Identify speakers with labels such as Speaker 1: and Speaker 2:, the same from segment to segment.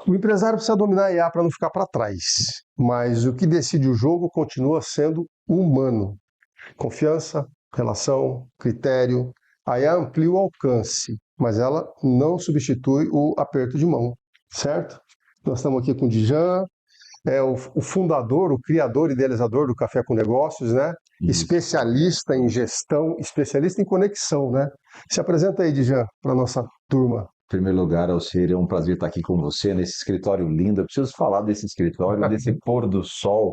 Speaker 1: O empresário precisa dominar a IA para não ficar para trás, mas o que decide o jogo continua sendo o humano. Confiança, relação, critério. A IA amplia o alcance, mas ela não substitui o aperto de mão, certo? Nós estamos aqui com o Djan, o fundador, o criador, idealizador do Café com Negócios, né?
Speaker 2: Isso.
Speaker 1: Especialista em gestão, especialista em conexão, né? Se apresenta aí, Djan, para a nossa turma.
Speaker 2: Em primeiro lugar, Alcir, é um prazer estar aqui com você nesse escritório lindo. Eu preciso falar desse escritório, desse pôr do sol,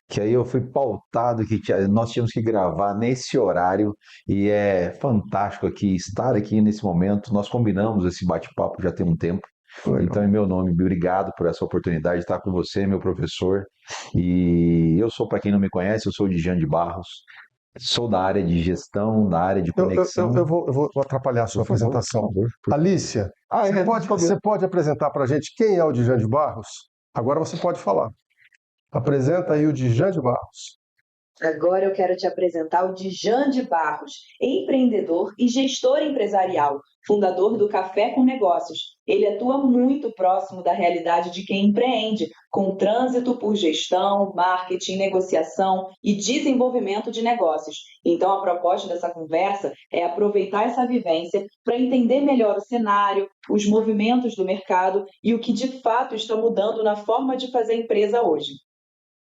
Speaker 2: que aí eu fui pautado que nós tínhamos que gravar nesse horário e é fantástico aqui estar aqui nesse momento. Nós combinamos esse bate-papo já tem um tempo.
Speaker 1: Legal.
Speaker 2: Então, em meu nome, obrigado por essa oportunidade de estar com você, meu professor. E eu sou, para quem não me conhece, eu sou o Djan de Barros. Sou da área de gestão, da área de conexão.
Speaker 1: Eu vou atrapalhar a sua
Speaker 2: Por favor,
Speaker 1: apresentação.
Speaker 2: por favor.
Speaker 1: Alícia, você pode apresentar para a gente quem é o Djan de Barros? Agora você pode falar. Apresenta aí o Djan de Barros.
Speaker 3: Agora eu quero te apresentar o Djan de Barros, empreendedor e gestor empresarial, fundador do Café com Negócios. Ele atua muito próximo da realidade de quem empreende, com trânsito por gestão, marketing, negociação e desenvolvimento de negócios. Então, a proposta dessa conversa é aproveitar essa vivência para entender melhor o cenário, os movimentos do mercado e o que de fato está mudando na forma de fazer empresa hoje.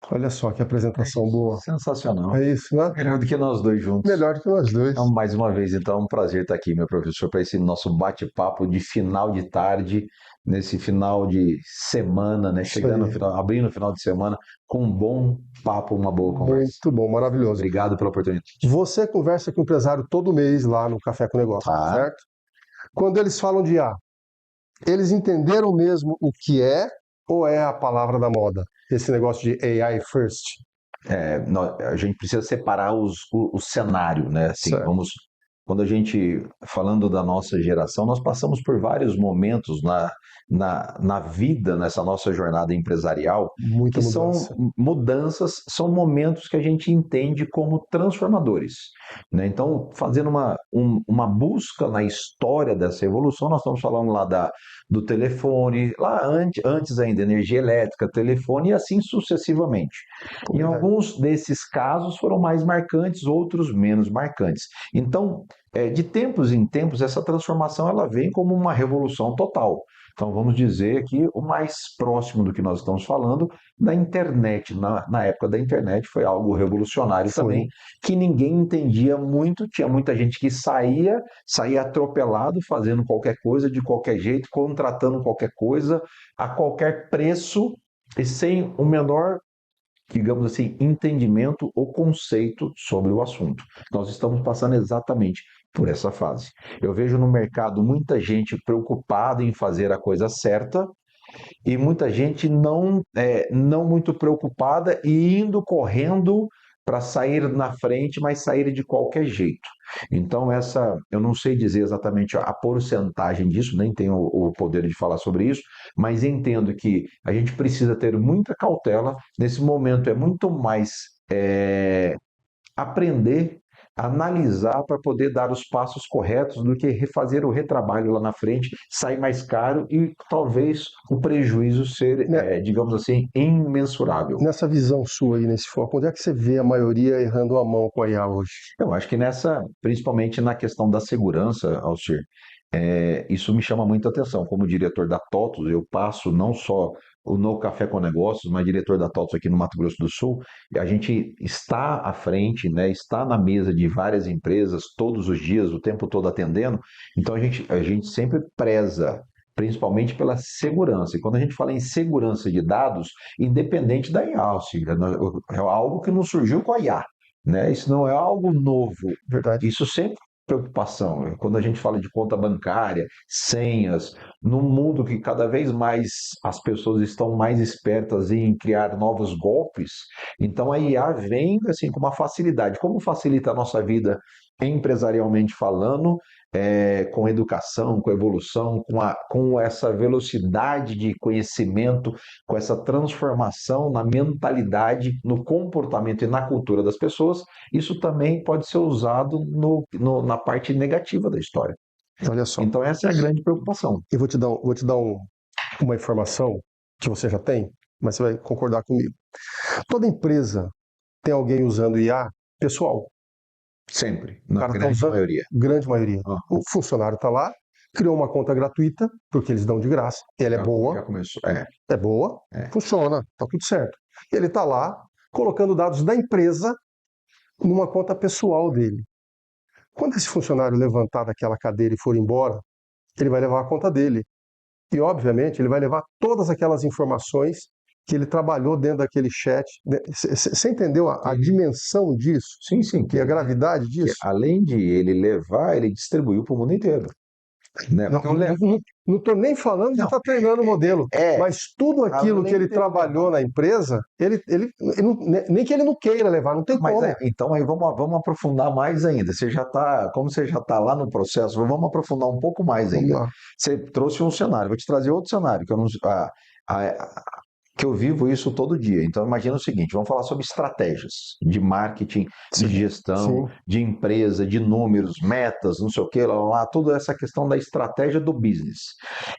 Speaker 1: Olha só que apresentação boa.
Speaker 2: Sensacional.
Speaker 1: É isso, né?
Speaker 2: Melhor do que nós dois juntos.
Speaker 1: Melhor do que nós dois.
Speaker 2: Então, mais uma vez, então, é um prazer estar aqui, meu professor, para esse nosso bate-papo de final de tarde, nesse final de semana, né? Chegando no final, abrindo o final de semana com um bom papo, uma boa conversa.
Speaker 1: Muito bom, maravilhoso.
Speaker 2: Obrigado pela oportunidade.
Speaker 1: Você conversa com o empresário todo mês lá no Café com Negócio, certo? Quando eles falam de IA, eles entenderam mesmo o que é ou é a palavra da moda? Esse negócio de AI first.
Speaker 2: A gente precisa separar o cenário, né? Assim,
Speaker 1: Certo.
Speaker 2: quando a gente, falando da nossa geração, nós passamos por vários momentos na vida, nessa nossa jornada empresarial,
Speaker 1: Muita
Speaker 2: que
Speaker 1: mudança.
Speaker 2: são mudanças, são momentos que a gente entende como transformadores, né? Então, fazendo uma busca na história dessa evolução, nós estamos falando lá do telefone, lá antes ainda, energia elétrica, telefone e assim sucessivamente. Em alguns desses casos foram mais marcantes, outros menos marcantes. Então, de tempos em tempos, essa transformação ela vem como uma revolução total. Então, vamos dizer que o mais próximo do que nós estamos falando, da internet. Na época da internet foi algo revolucionário também, que ninguém entendia muito, tinha muita gente que saía atropelado, fazendo qualquer coisa, de qualquer jeito, contratando qualquer coisa, a qualquer preço, e sem o menor, digamos assim, entendimento ou conceito sobre o assunto. Nós estamos passando exatamente por essa fase. Eu vejo no mercado muita gente preocupada em fazer a coisa certa e muita gente não muito preocupada e indo correndo para sair na frente, mas sair de qualquer jeito. Então, eu não sei dizer exatamente a porcentagem disso, nem tenho o poder de falar sobre isso, mas entendo que a gente precisa ter muita cautela. Nesse momento, é muito mais aprender, analisar para poder dar os passos corretos do que refazer o retrabalho lá na frente, sair mais caro e talvez o prejuízo ser, digamos assim, imensurável.
Speaker 1: Nessa visão sua aí, nesse foco, onde é que você vê a maioria errando a mão com a IA hoje?
Speaker 2: Eu acho que principalmente na questão da segurança, Alcir, isso me chama muita atenção. Como diretor da TOTUS, eu passo não só no Café com Negócios, mas diretor da TOTUS aqui no Mato Grosso do Sul, e a gente está à frente, né, está na mesa de várias empresas todos os dias, o tempo todo atendendo, então a gente sempre preza principalmente pela segurança. E quando a gente fala em segurança de dados, independente da IA, é algo que não surgiu com a IA, né? Isso não é algo novo.
Speaker 1: Verdade.
Speaker 2: Isso sempre é preocupação. Quando a gente fala de conta bancária, senhas, num mundo que cada vez mais as pessoas estão mais espertas em criar novos golpes, então a IA vem assim com uma facilidade. Como facilita a nossa vida empresarialmente falando, com educação, com evolução, com essa velocidade de conhecimento, com essa transformação na mentalidade, no comportamento e na cultura das pessoas, isso também pode ser usado na parte negativa da história.
Speaker 1: Olha só.
Speaker 2: Então essa é a grande preocupação.
Speaker 1: Eu vou te dar uma informação que você já tem, mas você vai concordar comigo. Toda empresa tem alguém usando IA pessoal.
Speaker 2: Sempre,
Speaker 1: O
Speaker 2: na
Speaker 1: cara está
Speaker 2: grande
Speaker 1: usando,
Speaker 2: maioria.
Speaker 1: grande maioria.
Speaker 2: Ah,
Speaker 1: O funcionário está lá, criou uma conta gratuita, porque eles dão de graça. Ela é
Speaker 2: já
Speaker 1: boa,
Speaker 2: começou.
Speaker 1: é boa,
Speaker 2: É.
Speaker 1: funciona, está tudo certo. Ele está lá colocando dados da empresa numa conta pessoal dele. Quando esse funcionário levantar daquela cadeira e for embora, ele vai levar a conta dele. E, obviamente, ele vai levar todas aquelas informações que ele trabalhou dentro daquele chat. Você entendeu a dimensão disso
Speaker 2: Sim, sim.
Speaker 1: e a gravidade
Speaker 2: Que
Speaker 1: disso?
Speaker 2: além de ele levar, ele distribuiu para o mundo inteiro. Né?
Speaker 1: Não,
Speaker 2: Porque eu
Speaker 1: não estou nem falando de
Speaker 2: Não,
Speaker 1: estar treinando o modelo,
Speaker 2: é,
Speaker 1: mas tudo aquilo que
Speaker 2: além
Speaker 1: ele
Speaker 2: dele
Speaker 1: trabalhou na empresa, nem que ele não queira levar, não tem
Speaker 2: Mas
Speaker 1: como.
Speaker 2: então aí vamos aprofundar mais ainda. Como você já está lá no processo, vamos aprofundar um pouco mais
Speaker 1: Vamos
Speaker 2: ainda.
Speaker 1: lá.
Speaker 2: Você trouxe um cenário, vou te trazer outro cenário, que eu não, que eu vivo isso todo dia. Então imagina o seguinte, vamos falar sobre estratégias de marketing, de gestão,
Speaker 1: Sim,
Speaker 2: de empresa, de números, metas, não sei o que, lá, toda essa questão da estratégia do business.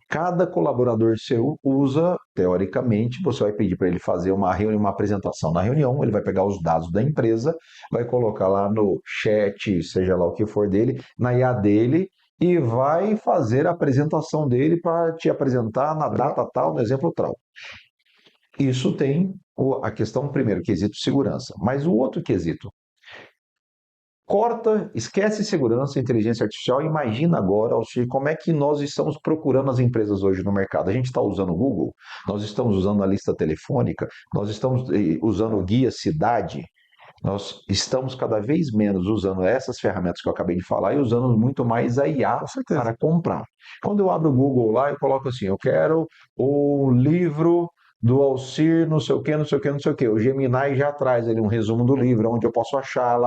Speaker 2: Cada colaborador seu usa, teoricamente, você vai pedir para ele fazer uma reunião, uma apresentação. Na reunião, ele vai pegar os dados da empresa, vai colocar lá no chat, seja lá o que for dele, na IA dele, e vai fazer a apresentação dele para te apresentar na data tal, no exemplo tal. Isso tem a questão, primeiro, quesito segurança. Mas o outro quesito, corta, esquece segurança, inteligência artificial, imagina agora, Alcir, como é que nós estamos procurando as empresas hoje no mercado. A gente está usando o Google, nós estamos usando a lista telefônica, nós estamos usando o guia cidade, nós estamos cada vez menos usando essas ferramentas que eu acabei de falar e usando muito mais a IA
Speaker 1: com certeza.
Speaker 2: para comprar. Quando eu abro o Google lá, eu coloco assim, eu quero o livro do Alcir, não sei o que, não sei o que, não sei o que. O Gemini já traz ali um resumo do livro, onde eu posso achar,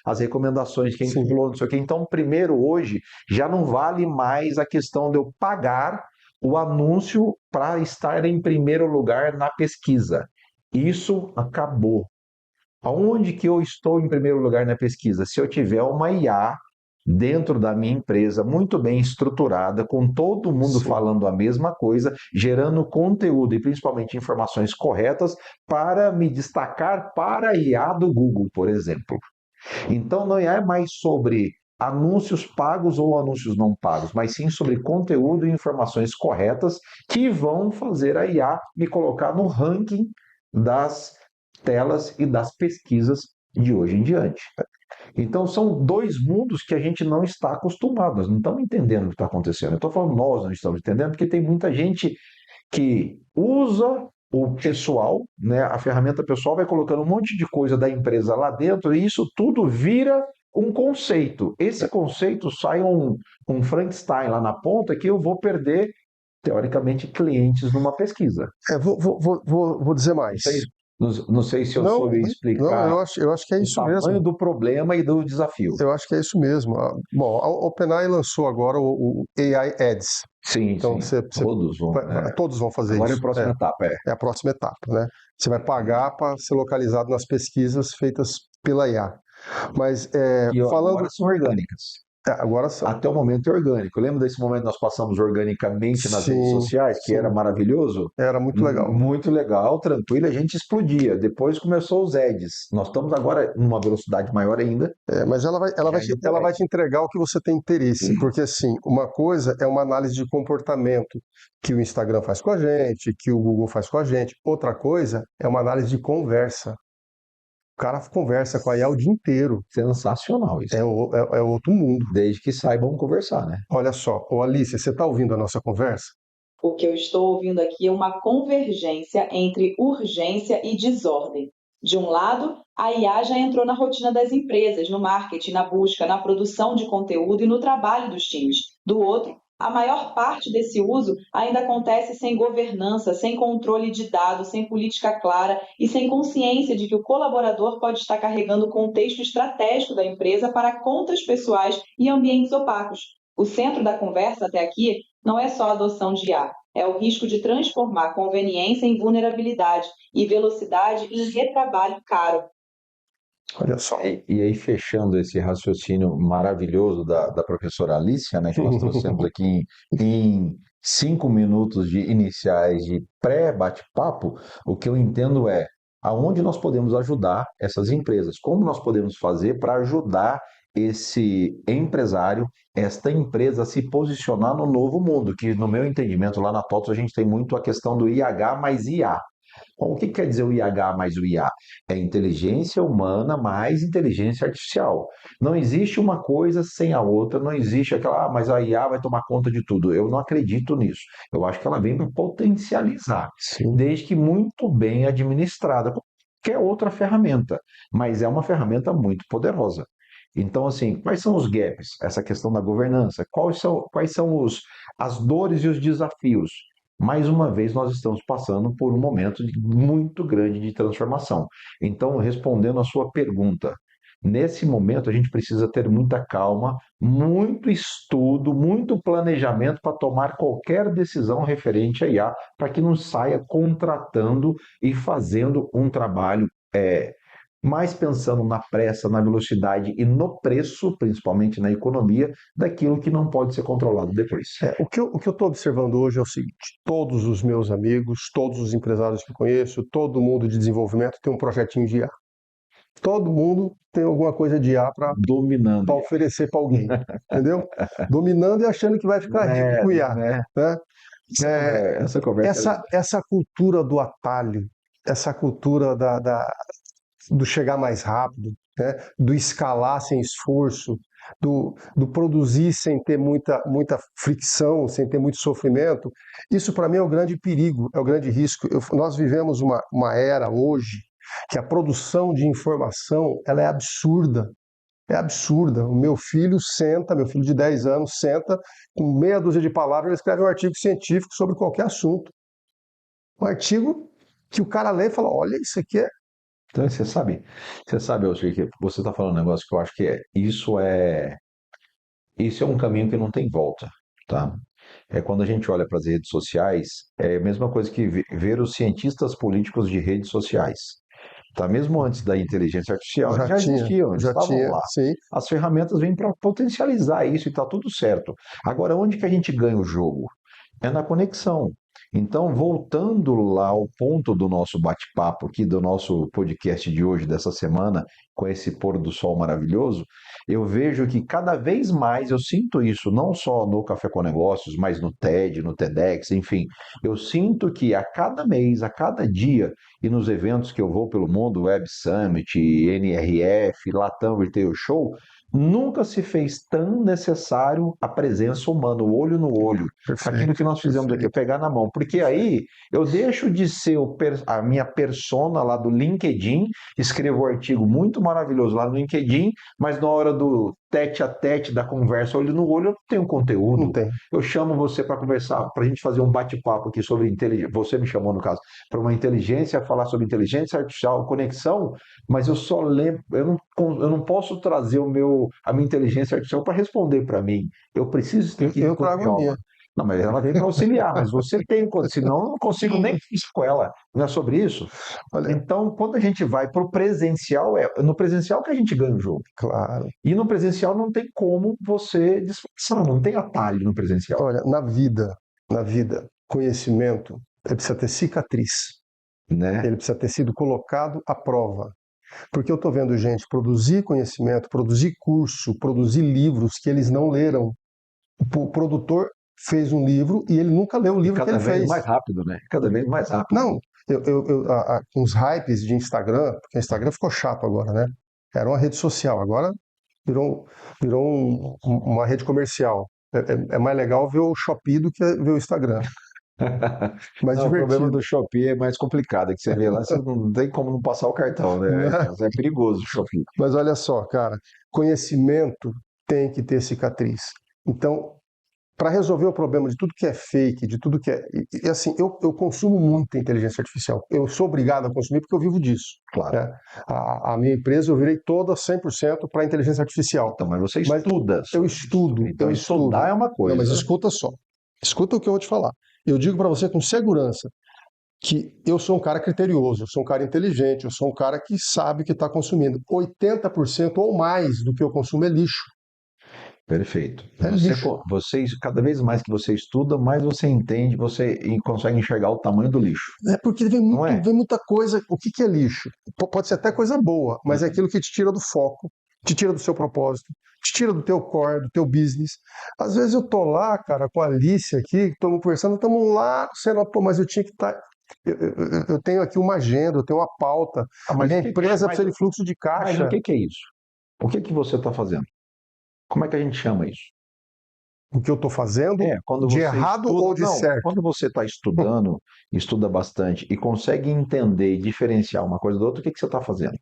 Speaker 2: as recomendações, quem
Speaker 1: Sim.
Speaker 2: falou, não sei o que. Então, primeiro, hoje, já não vale mais a questão de eu pagar o anúncio para estar em primeiro lugar na pesquisa. Isso acabou. Aonde que eu estou em primeiro lugar na pesquisa? Se eu tiver uma IA dentro da minha empresa, muito bem estruturada, com todo mundo
Speaker 1: Sim.
Speaker 2: falando a mesma coisa, gerando conteúdo e principalmente informações corretas para me destacar para a IA do Google, por exemplo. Então não é mais sobre anúncios pagos ou anúncios não pagos, mas sim sobre conteúdo e informações corretas que vão fazer a IA me colocar no ranking das telas e das pesquisas de hoje em diante. Então, são dois mundos que a gente não está acostumado, nós não estamos entendendo o que está acontecendo. Eu estou falando nós não estamos entendendo, porque tem muita gente que usa o pessoal, né, a ferramenta pessoal, vai colocando um monte de coisa da empresa lá dentro, e isso tudo vira um conceito. Esse conceito sai um Frankenstein lá na ponta que eu vou perder, teoricamente, clientes numa pesquisa.
Speaker 1: Vou dizer
Speaker 2: Não
Speaker 1: mais.
Speaker 2: sei, não sei se eu
Speaker 1: Não,
Speaker 2: soube
Speaker 1: não,
Speaker 2: explicar
Speaker 1: eu acho que é
Speaker 2: o
Speaker 1: isso
Speaker 2: tamanho
Speaker 1: mesmo.
Speaker 2: do problema e do desafio.
Speaker 1: Eu acho que é isso mesmo. Bom, a OpenAI lançou agora o AI Ads.
Speaker 2: Sim,
Speaker 1: Então,
Speaker 2: sim. Todos vão.
Speaker 1: todos vão fazer
Speaker 2: Agora é a
Speaker 1: isso.
Speaker 2: próxima etapa, é.
Speaker 1: É a próxima etapa, né? Você vai pagar para ser localizado nas pesquisas feitas pela IA. Mas
Speaker 2: Que
Speaker 1: falando,
Speaker 2: agora são orgânicas.
Speaker 1: agora são.
Speaker 2: Até o momento é orgânico. Lembra desse momento que nós passamos organicamente nas redes
Speaker 1: Sim,
Speaker 2: sociais, que era
Speaker 1: sim,
Speaker 2: maravilhoso?
Speaker 1: era muito legal.
Speaker 2: Muito legal, tranquilo, a gente explodia. Depois começou os ads. Nós estamos agora numa velocidade maior ainda.
Speaker 1: Mas
Speaker 2: Já indo pro
Speaker 1: ela vai
Speaker 2: ad.
Speaker 1: te entregar o que você tem interesse, porque assim, uma coisa é uma análise de comportamento que o Instagram faz com a gente, que o Google faz com a gente. Outra coisa é uma análise de conversa. O cara conversa com a IA o dia inteiro.
Speaker 2: Sensacional isso.
Speaker 1: É outro mundo.
Speaker 2: Desde que saibam conversar, né?
Speaker 1: Olha só, ô Alice, você está ouvindo a nossa conversa?
Speaker 3: O que eu estou ouvindo aqui é uma convergência entre urgência e desordem. De um lado, a IA já entrou na rotina das empresas, no marketing, na busca, na produção de conteúdo e no trabalho dos times. Do outro, a maior parte desse uso ainda acontece sem governança, sem controle de dados, sem política clara e sem consciência de que o colaborador pode estar carregando o contexto estratégico da empresa para contas pessoais e ambientes opacos. O centro da conversa até aqui não é só a adoção de IA, é o risco de transformar conveniência em vulnerabilidade e velocidade em retrabalho caro.
Speaker 1: Olha só.
Speaker 2: E aí, fechando esse raciocínio maravilhoso da professora Alicia, né, que nós trouxemos aqui em 5 minutos iniciais de pré-bate-papo, o que eu entendo é aonde nós podemos ajudar essas empresas, como nós podemos fazer para ajudar esse empresário, esta empresa a se posicionar no novo mundo, que no meu entendimento lá na TOTS a gente tem muito a questão do IH mais IA. Bom, o que quer dizer o IH mais o IA? É inteligência humana mais inteligência artificial. Não existe uma coisa sem a outra, não existe aquela, mas a IA vai tomar conta de tudo. Eu não acredito nisso. Eu acho que ela vem para potencializar,
Speaker 1: Sim.
Speaker 2: desde que muito bem administrada, como qualquer outra ferramenta, mas é uma ferramenta muito poderosa. Então, assim, quais são os gaps? Essa questão da governança, quais são as dores e os desafios? Mais uma vez, nós estamos passando por um momento muito grande de transformação. Então, respondendo a sua pergunta, nesse momento a gente precisa ter muita calma, muito estudo, muito planejamento para tomar qualquer decisão referente a IA, para que não saia contratando e fazendo um trabalho mais pensando na pressa, na velocidade e no preço, principalmente na economia, daquilo que não pode ser controlado depois.
Speaker 1: O que eu estou observando hoje é o seguinte: todos os meus amigos, todos os empresários que conheço, todo mundo de desenvolvimento tem um projetinho de IA. Todo mundo tem alguma coisa de IA para
Speaker 2: Dominando.
Speaker 1: oferecer para alguém, entendeu? Dominando e achando que vai ficar rico com o IA.
Speaker 2: Né?
Speaker 1: Né?
Speaker 2: Essa conversa.
Speaker 1: Essa cultura do atalho, essa cultura do chegar mais rápido, né? Do escalar sem esforço, do produzir sem ter muita fricção, sem ter muito sofrimento, isso para mim é o grande perigo, é o grande risco. Nós vivemos uma era hoje que a produção de informação ela é absurda. É absurda. O meu filho de 10 anos, senta, com meia dúzia de palavras, ele escreve um artigo científico sobre qualquer assunto. Um artigo que o cara lê e fala: olha, isso aqui é.
Speaker 2: Então, você sabe, Alcir, que você está falando um negócio que eu acho que isso é um caminho que não tem volta, tá? É quando a gente olha para as redes sociais, é a mesma coisa que ver os cientistas políticos de redes sociais. Tá? Mesmo antes da inteligência artificial, eles já existiam, eles
Speaker 1: Já
Speaker 2: estavam
Speaker 1: tinha,
Speaker 2: lá.
Speaker 1: sim.
Speaker 2: As ferramentas vêm para potencializar isso e está tudo certo. Agora, onde que a gente ganha o jogo? É na conexão. Então, voltando lá ao ponto do nosso bate-papo aqui, do nosso podcast de hoje, dessa semana, com esse pôr do sol maravilhoso, eu vejo que cada vez mais eu sinto isso, não só no Café com Negócios, mas no TED, no TEDx, enfim. Eu sinto que a cada mês, a cada dia, e nos eventos que eu vou pelo mundo, Web Summit, NRF, Latam Retail Show, nunca se fez tão necessário a presença humana, o olho no olho. Aquilo que nós fizemos aqui, pegar na mão. Porque aí eu deixo de ser a minha persona lá do LinkedIn, escrevo um artigo muito maravilhoso lá no LinkedIn, mas na hora do tete a tete da conversa, olho no olho, eu não tenho conteúdo.
Speaker 1: Não tem.
Speaker 2: Eu chamo você para conversar, para a gente fazer um bate-papo aqui sobre inteligência. Você me chamou, no caso, para uma inteligência, falar sobre inteligência artificial, conexão, mas eu só lembro, eu não posso trazer a minha inteligência artificial para responder para mim. Eu preciso ter que
Speaker 1: Eu trago a minha.
Speaker 2: Não, mas ela vem para auxiliar, mas você tem, senão eu não consigo nem falar com ela. Não é sobre isso?
Speaker 1: Olha,
Speaker 2: Então, quando a gente vai para o presencial, é no presencial que a gente ganha o jogo.
Speaker 1: claro.
Speaker 2: E no presencial não tem como você disfarçar, não tem atalho no presencial.
Speaker 1: Olha, na vida, conhecimento precisa ter cicatriz.
Speaker 2: Né?
Speaker 1: Ele precisa ter sido colocado à prova. Porque eu estou vendo gente produzir conhecimento, produzir curso, produzir livros que eles não leram. O produtor fez um livro e ele nunca leu o livro que ele fez.
Speaker 2: Cada vez mais rápido, né? Cada vez mais rápido.
Speaker 1: Não, com os hypes de Instagram, porque o Instagram ficou chato agora, né? Era uma rede social, agora virou uma rede comercial. É mais legal ver o Shopee do que ver o Instagram. Mas
Speaker 2: Não, o problema
Speaker 1: divertido.
Speaker 2: do Shopee é mais complicado, é que você vê lá, você não tem como não passar o cartão, né? É perigoso o Shopee.
Speaker 1: Mas olha só, cara, conhecimento tem que ter cicatriz. Então, para resolver o problema de tudo que é fake, de tudo que é. E assim, eu consumo muita inteligência artificial. Eu sou obrigado a consumir porque eu vivo disso.
Speaker 2: Claro.
Speaker 1: Né? A minha empresa eu virei toda 100% para inteligência artificial.
Speaker 2: Então, mas você estuda.
Speaker 1: Eu estudo.
Speaker 2: Então,
Speaker 1: eu
Speaker 2: estudar é uma coisa.
Speaker 1: Não, mas escuta só. Escuta o que eu vou te falar. Eu digo para você com segurança que eu sou um cara criterioso, eu sou um cara inteligente, eu sou um cara que sabe que está consumindo. 80% ou mais do que eu consumo é lixo.
Speaker 2: Perfeito.
Speaker 1: É lixo.
Speaker 2: Cada vez mais que você estuda, mais você entende, consegue enxergar o tamanho do lixo.
Speaker 1: É porque
Speaker 2: Não é?
Speaker 1: vem muita coisa. O que é lixo? Pode ser até coisa boa, mas é aquilo que te tira do foco, te tira do seu propósito, te tira do teu core, do teu business. Às vezes eu tô lá, cara, com a Alice aqui, estamos conversando, estamos lá, pô, mas eu tinha que estar. Eu tenho aqui uma agenda, eu tenho uma pauta. A
Speaker 2: Mas
Speaker 1: minha
Speaker 2: o que-
Speaker 1: empresa
Speaker 2: mas-
Speaker 1: precisa de fluxo de
Speaker 2: Mas
Speaker 1: caixa.
Speaker 2: o que é isso? O que você está fazendo? Como é que a gente chama isso?
Speaker 1: O que eu estou fazendo
Speaker 2: Quando
Speaker 1: de
Speaker 2: você
Speaker 1: errado
Speaker 2: estuda.
Speaker 1: ou de
Speaker 2: Não,
Speaker 1: certo?
Speaker 2: quando você está estudando, estuda bastante e consegue entender e diferenciar uma coisa da outra, o que você está fazendo?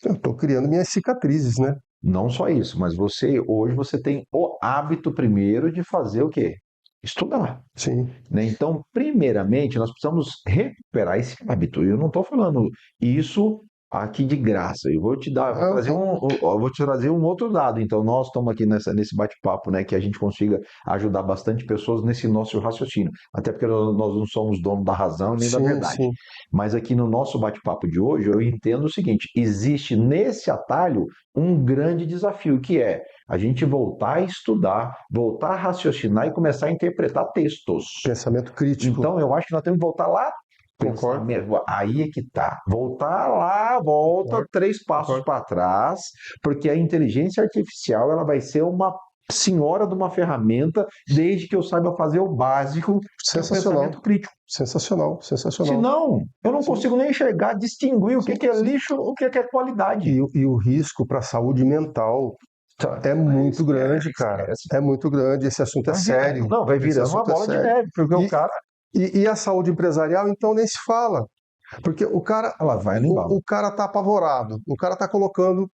Speaker 1: Eu estou criando minhas cicatrizes, né?
Speaker 2: Não só isso, mas hoje você tem o hábito primeiro de fazer o quê? Estudar.
Speaker 1: Sim.
Speaker 2: Né? Então, primeiramente, nós precisamos recuperar esse hábito. Eu não estou falando isso aqui de graça. Eu vou te dar, eu vou te trazer um outro dado. Então, nós estamos aqui nesse bate-papo, né, que a gente consiga ajudar bastante pessoas nesse nosso raciocínio. Até porque nós não somos donos da razão nem da
Speaker 1: Sim,
Speaker 2: verdade.
Speaker 1: sim.
Speaker 2: Mas aqui no nosso bate-papo de hoje, eu entendo o seguinte: existe nesse atalho um grande desafio, que é a gente voltar a estudar, voltar a raciocinar e começar a interpretar textos.
Speaker 1: Pensamento crítico.
Speaker 2: Então, eu acho que nós temos que voltar lá.
Speaker 1: Concordo.
Speaker 2: Aí é que tá. Voltar lá, volta
Speaker 1: Concordo.
Speaker 2: 3 passos para trás, porque a inteligência artificial ela vai ser uma senhora de uma ferramenta, desde que eu saiba fazer o básico, que é o
Speaker 1: Sensacional.
Speaker 2: pensamento crítico.
Speaker 1: Sensacional, sensacional.
Speaker 2: Senão, eu não consigo nem enxergar, distinguir o que é
Speaker 1: Sim.
Speaker 2: lixo, o que é qualidade.
Speaker 1: E o risco para a saúde mental é muito grande, cara. É muito grande. Esse assunto é sério.
Speaker 2: Não, vai
Speaker 1: Esse
Speaker 2: virando uma
Speaker 1: assunto é
Speaker 2: bola de
Speaker 1: sério.
Speaker 2: neve, porque o cara.
Speaker 1: E a saúde empresarial, então, nem se fala. Porque
Speaker 2: Ela vai no embalo.
Speaker 1: o cara tá apavorado. O cara tá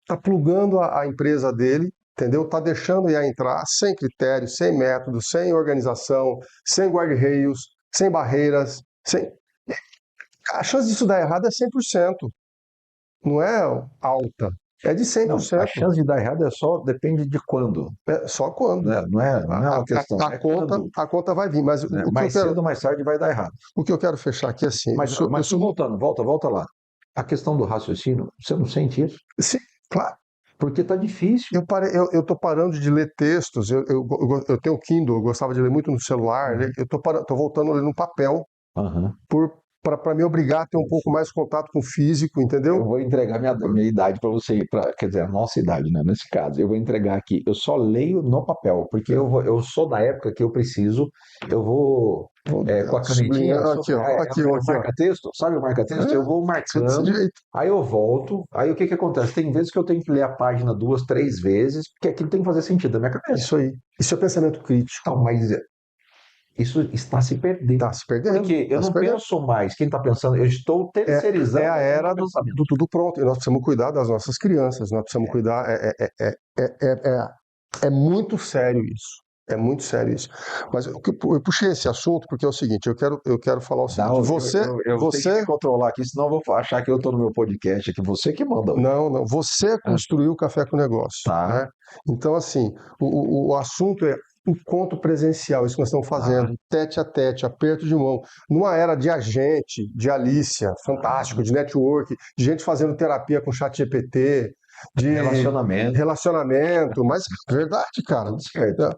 Speaker 1: tá plugando a empresa dele, entendeu? Tá deixando IA entrar sem critério, sem método, sem organização, sem guarda-reios, sem barreiras, sem... A chance disso dar errado é 100%. Não é alta. É de
Speaker 2: Não,
Speaker 1: 100%.
Speaker 2: a chance de dar errado depende de quando.
Speaker 1: É só quando.
Speaker 2: Né? Não é uma questão.
Speaker 1: A conta vai vir, mas
Speaker 2: Né?
Speaker 1: o que
Speaker 2: Mais
Speaker 1: eu quero,
Speaker 2: cedo ou mais tarde vai dar errado.
Speaker 1: o que eu quero fechar aqui é assim.
Speaker 2: Mas voltando, volta lá. A questão do raciocínio, você não sente isso?
Speaker 1: Sim, claro.
Speaker 2: Porque tá difícil.
Speaker 1: Eu tô parando de ler textos. Eu tenho o Kindle, eu gostava de ler muito no celular. Né? Eu tô voltando a ler no papel
Speaker 2: Uhum.
Speaker 1: para me obrigar a ter um pouco mais de contato com o físico,
Speaker 2: Eu
Speaker 1: entendeu?
Speaker 2: vou entregar minha idade para você, quer dizer, a nossa idade, né? Nesse caso, eu vou entregar aqui. Eu só leio no papel, porque eu sou da época que eu preciso, eu vou com a canetinha,
Speaker 1: Aqui, ó. Aqui, ó.
Speaker 2: marca-texto, sabe o marca-texto? Eu vou
Speaker 1: Desse
Speaker 2: marcando,
Speaker 1: jeito.
Speaker 2: aí eu volto, aí o que que acontece? Tem vezes que eu tenho que ler a página 2, 3 vezes, porque aquilo tem que fazer sentido na minha cabeça.
Speaker 1: Isso aí. Isso é pensamento crítico.
Speaker 2: Não, mas isso está se perdendo.
Speaker 1: Tá se perdendo.
Speaker 2: Porque eu
Speaker 1: tá se
Speaker 2: não
Speaker 1: perdendo.
Speaker 2: penso mais, quem está pensando, eu estou terceirizando
Speaker 1: É a era
Speaker 2: o pensamento.
Speaker 1: do tudo pronto. E nós precisamos cuidar das nossas crianças, nós precisamos cuidar. É muito sério isso. É muito sério isso. Mas eu puxei esse assunto porque é o seguinte: eu quero falar o seguinte.
Speaker 2: Eu tenho que me controlar aqui, senão eu vou achar que eu estou no meu podcast aqui. Você que manda.
Speaker 1: Não. Você construiu o Café com Negócio.
Speaker 2: Tá.
Speaker 1: Né? Então, assim, o assunto é encontro presencial, isso que nós estamos fazendo, tete a tete, aperto de mão, numa era de agente, de Alícia, fantástico, de network, de gente fazendo terapia com chat GPT, de relacionamento, mas é verdade, cara.
Speaker 2: Tudo certo.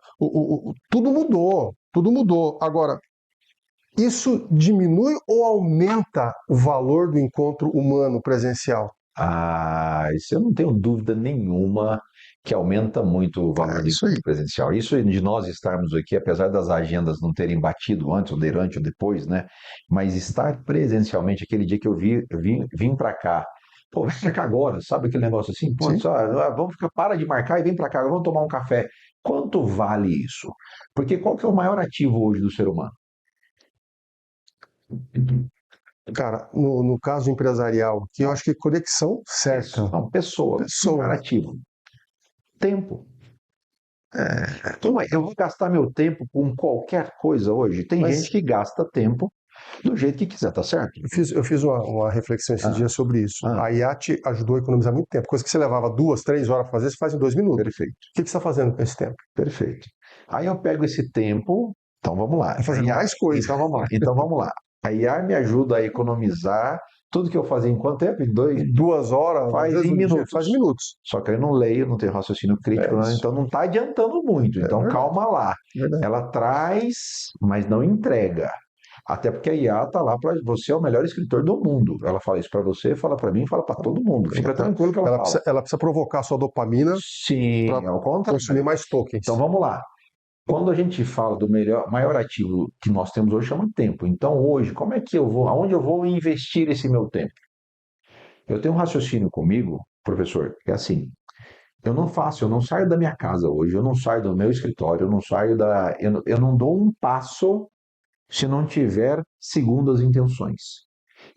Speaker 1: Tudo mudou. Agora, isso diminui ou aumenta o valor do encontro humano presencial?
Speaker 2: Isso eu não tenho dúvida nenhuma que aumenta muito o valor do
Speaker 1: isso aí.
Speaker 2: encontro presencial. Isso de nós estarmos aqui, apesar das agendas não terem batido antes, ou durante, ou depois, né? Mas estar presencialmente, aquele dia que eu vim para cá, pô, vem para cá agora, sabe aquele negócio assim? Pô, vamos para de marcar e vem para cá, vamos tomar um café. Quanto vale isso? Porque qual que é o maior ativo hoje do ser humano?
Speaker 1: Cara, no caso empresarial, que eu acho que conexão certa.
Speaker 2: Não, pessoa. Ativo. Tempo. Então, eu vou gastar meu tempo com qualquer coisa hoje. Tem gente que gasta tempo do jeito que quiser, tá certo?
Speaker 1: Eu fiz uma reflexão esse dia sobre isso. A IA te ajudou a economizar muito tempo. Coisa que você levava 2, 3 horas para fazer, você faz em 2 minutos.
Speaker 2: Perfeito.
Speaker 1: O que você está fazendo com esse tempo?
Speaker 2: Perfeito. Aí eu pego esse tempo. Então vamos lá.
Speaker 1: Vai fazer mais coisas.
Speaker 2: Então vamos lá. A IA me ajuda a economizar tudo que eu fazia em quanto tempo? Em dois,
Speaker 1: 2 horas,
Speaker 2: faz
Speaker 1: às vezes
Speaker 2: em
Speaker 1: um dia,
Speaker 2: minutos.
Speaker 1: faz minutos.
Speaker 2: Só que eu não leio, não tenho raciocínio crítico,
Speaker 1: É
Speaker 2: né?
Speaker 1: isso.
Speaker 2: Então não está adiantando muito.
Speaker 1: É
Speaker 2: Então
Speaker 1: verdade,
Speaker 2: calma lá.
Speaker 1: verdade.
Speaker 2: Ela traz, mas não entrega. Até porque a IA está lá para você é o melhor escritor do mundo. Ela fala isso para você, fala para mim, fala para todo mundo. Fica tranquilo que ela fala.
Speaker 1: Ela precisa provocar a sua dopamina para
Speaker 2: Sim, ao
Speaker 1: consumir
Speaker 2: contrário.
Speaker 1: mais tokens.
Speaker 2: Então vamos lá. Quando a gente fala do maior ativo que nós temos hoje, chama tempo. Então hoje, como é que eu vou, aonde eu vou investir esse meu tempo? Eu tenho um raciocínio comigo, professor, que é assim, eu não saio da minha casa hoje, eu não saio do meu escritório, eu não dou um passo se não tiver segundas intenções.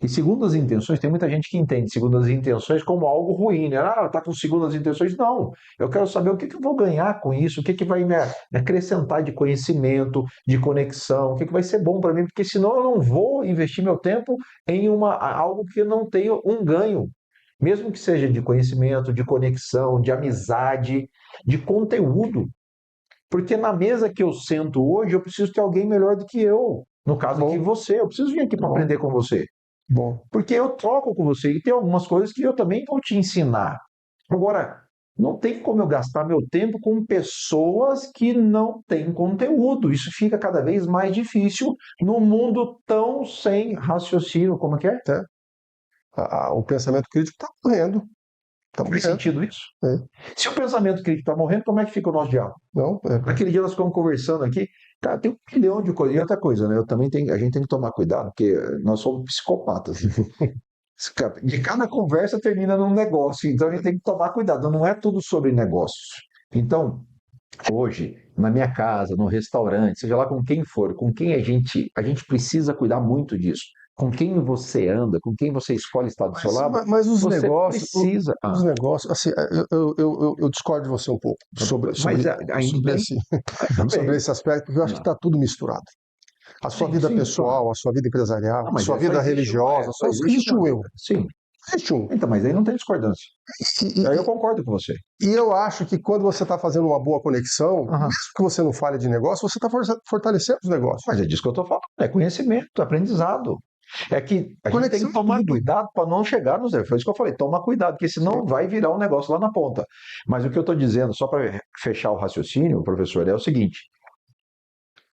Speaker 2: E segundas intenções, tem muita gente que entende segundas intenções como algo ruim, né? Ah, tá com segundas intenções. Não, eu quero saber o que que eu vou ganhar com isso, o que que vai me acrescentar de conhecimento, de conexão, o que que vai ser bom para mim, porque senão eu não vou investir meu tempo em algo que eu não tenho um ganho. Mesmo que seja de conhecimento, de conexão, de amizade, de conteúdo. Porque na mesa que eu sento hoje, eu preciso ter alguém melhor do que eu. No caso aqui,
Speaker 1: Bom,
Speaker 2: você. Eu preciso vir aqui para
Speaker 1: bom,
Speaker 2: aprender com você.
Speaker 1: bom.
Speaker 2: Porque eu troco com você e tem algumas coisas que eu também vou te ensinar. Agora, não tem como eu gastar meu tempo com pessoas que não têm conteúdo. Isso fica cada vez mais difícil num mundo tão sem raciocínio. Como é que é?
Speaker 1: É. O pensamento crítico está morrendo. Está
Speaker 2: Faz
Speaker 1: morrendo.
Speaker 2: sentido isso?
Speaker 1: É.
Speaker 2: Se o pensamento crítico está morrendo, como é que fica o nosso diálogo?
Speaker 1: Não,
Speaker 2: Aquele dia nós ficamos conversando aqui, cara, tem 1 milhão de coisas. E outra coisa, né? A gente tem que tomar cuidado, porque nós somos psicopatas. De cada conversa termina num negócio, então a gente tem que tomar cuidado. Não é tudo sobre negócios. Então, hoje, na minha casa, no restaurante, seja lá com quem for, com quem a gente precisa cuidar muito disso. Com quem você anda, com quem você escolhe estar do seu lado,
Speaker 1: mas
Speaker 2: você precisa.
Speaker 1: os negócios, assim, eu discordo de você um pouco
Speaker 2: Mas ainda bem,
Speaker 1: sobre
Speaker 2: também.
Speaker 1: esse aspecto, porque eu acho que está tudo misturado. A sua
Speaker 2: Sim,
Speaker 1: vida
Speaker 2: sim, claro.
Speaker 1: pessoal, a sua vida empresarial,
Speaker 2: Ah,
Speaker 1: a
Speaker 2: mas
Speaker 1: sua
Speaker 2: só
Speaker 1: vida
Speaker 2: existe um,
Speaker 1: religiosa,
Speaker 2: só
Speaker 1: só
Speaker 2: existe
Speaker 1: existe um
Speaker 2: um.
Speaker 1: eu.
Speaker 2: Sim.
Speaker 1: Existe um.
Speaker 2: Então, mas aí não tem discordância.
Speaker 1: E,
Speaker 2: Aí
Speaker 1: e-
Speaker 2: eu concordo com você.
Speaker 1: e eu acho que quando você está fazendo uma boa conexão,
Speaker 2: Aham.
Speaker 1: mesmo que você não fale de negócio, você está fortalecendo os negócios.
Speaker 2: Mas é disso que eu estou falando. É conhecimento, aprendizado. É que a gente tem
Speaker 1: Conexão
Speaker 2: que
Speaker 1: é
Speaker 2: tomar
Speaker 1: tudo.
Speaker 2: cuidado para não chegar nos erros. Foi isso que eu falei. Toma cuidado, porque senão vai virar um negócio lá na ponta. Mas o que eu estou dizendo, só para fechar o raciocínio, professor, é o seguinte: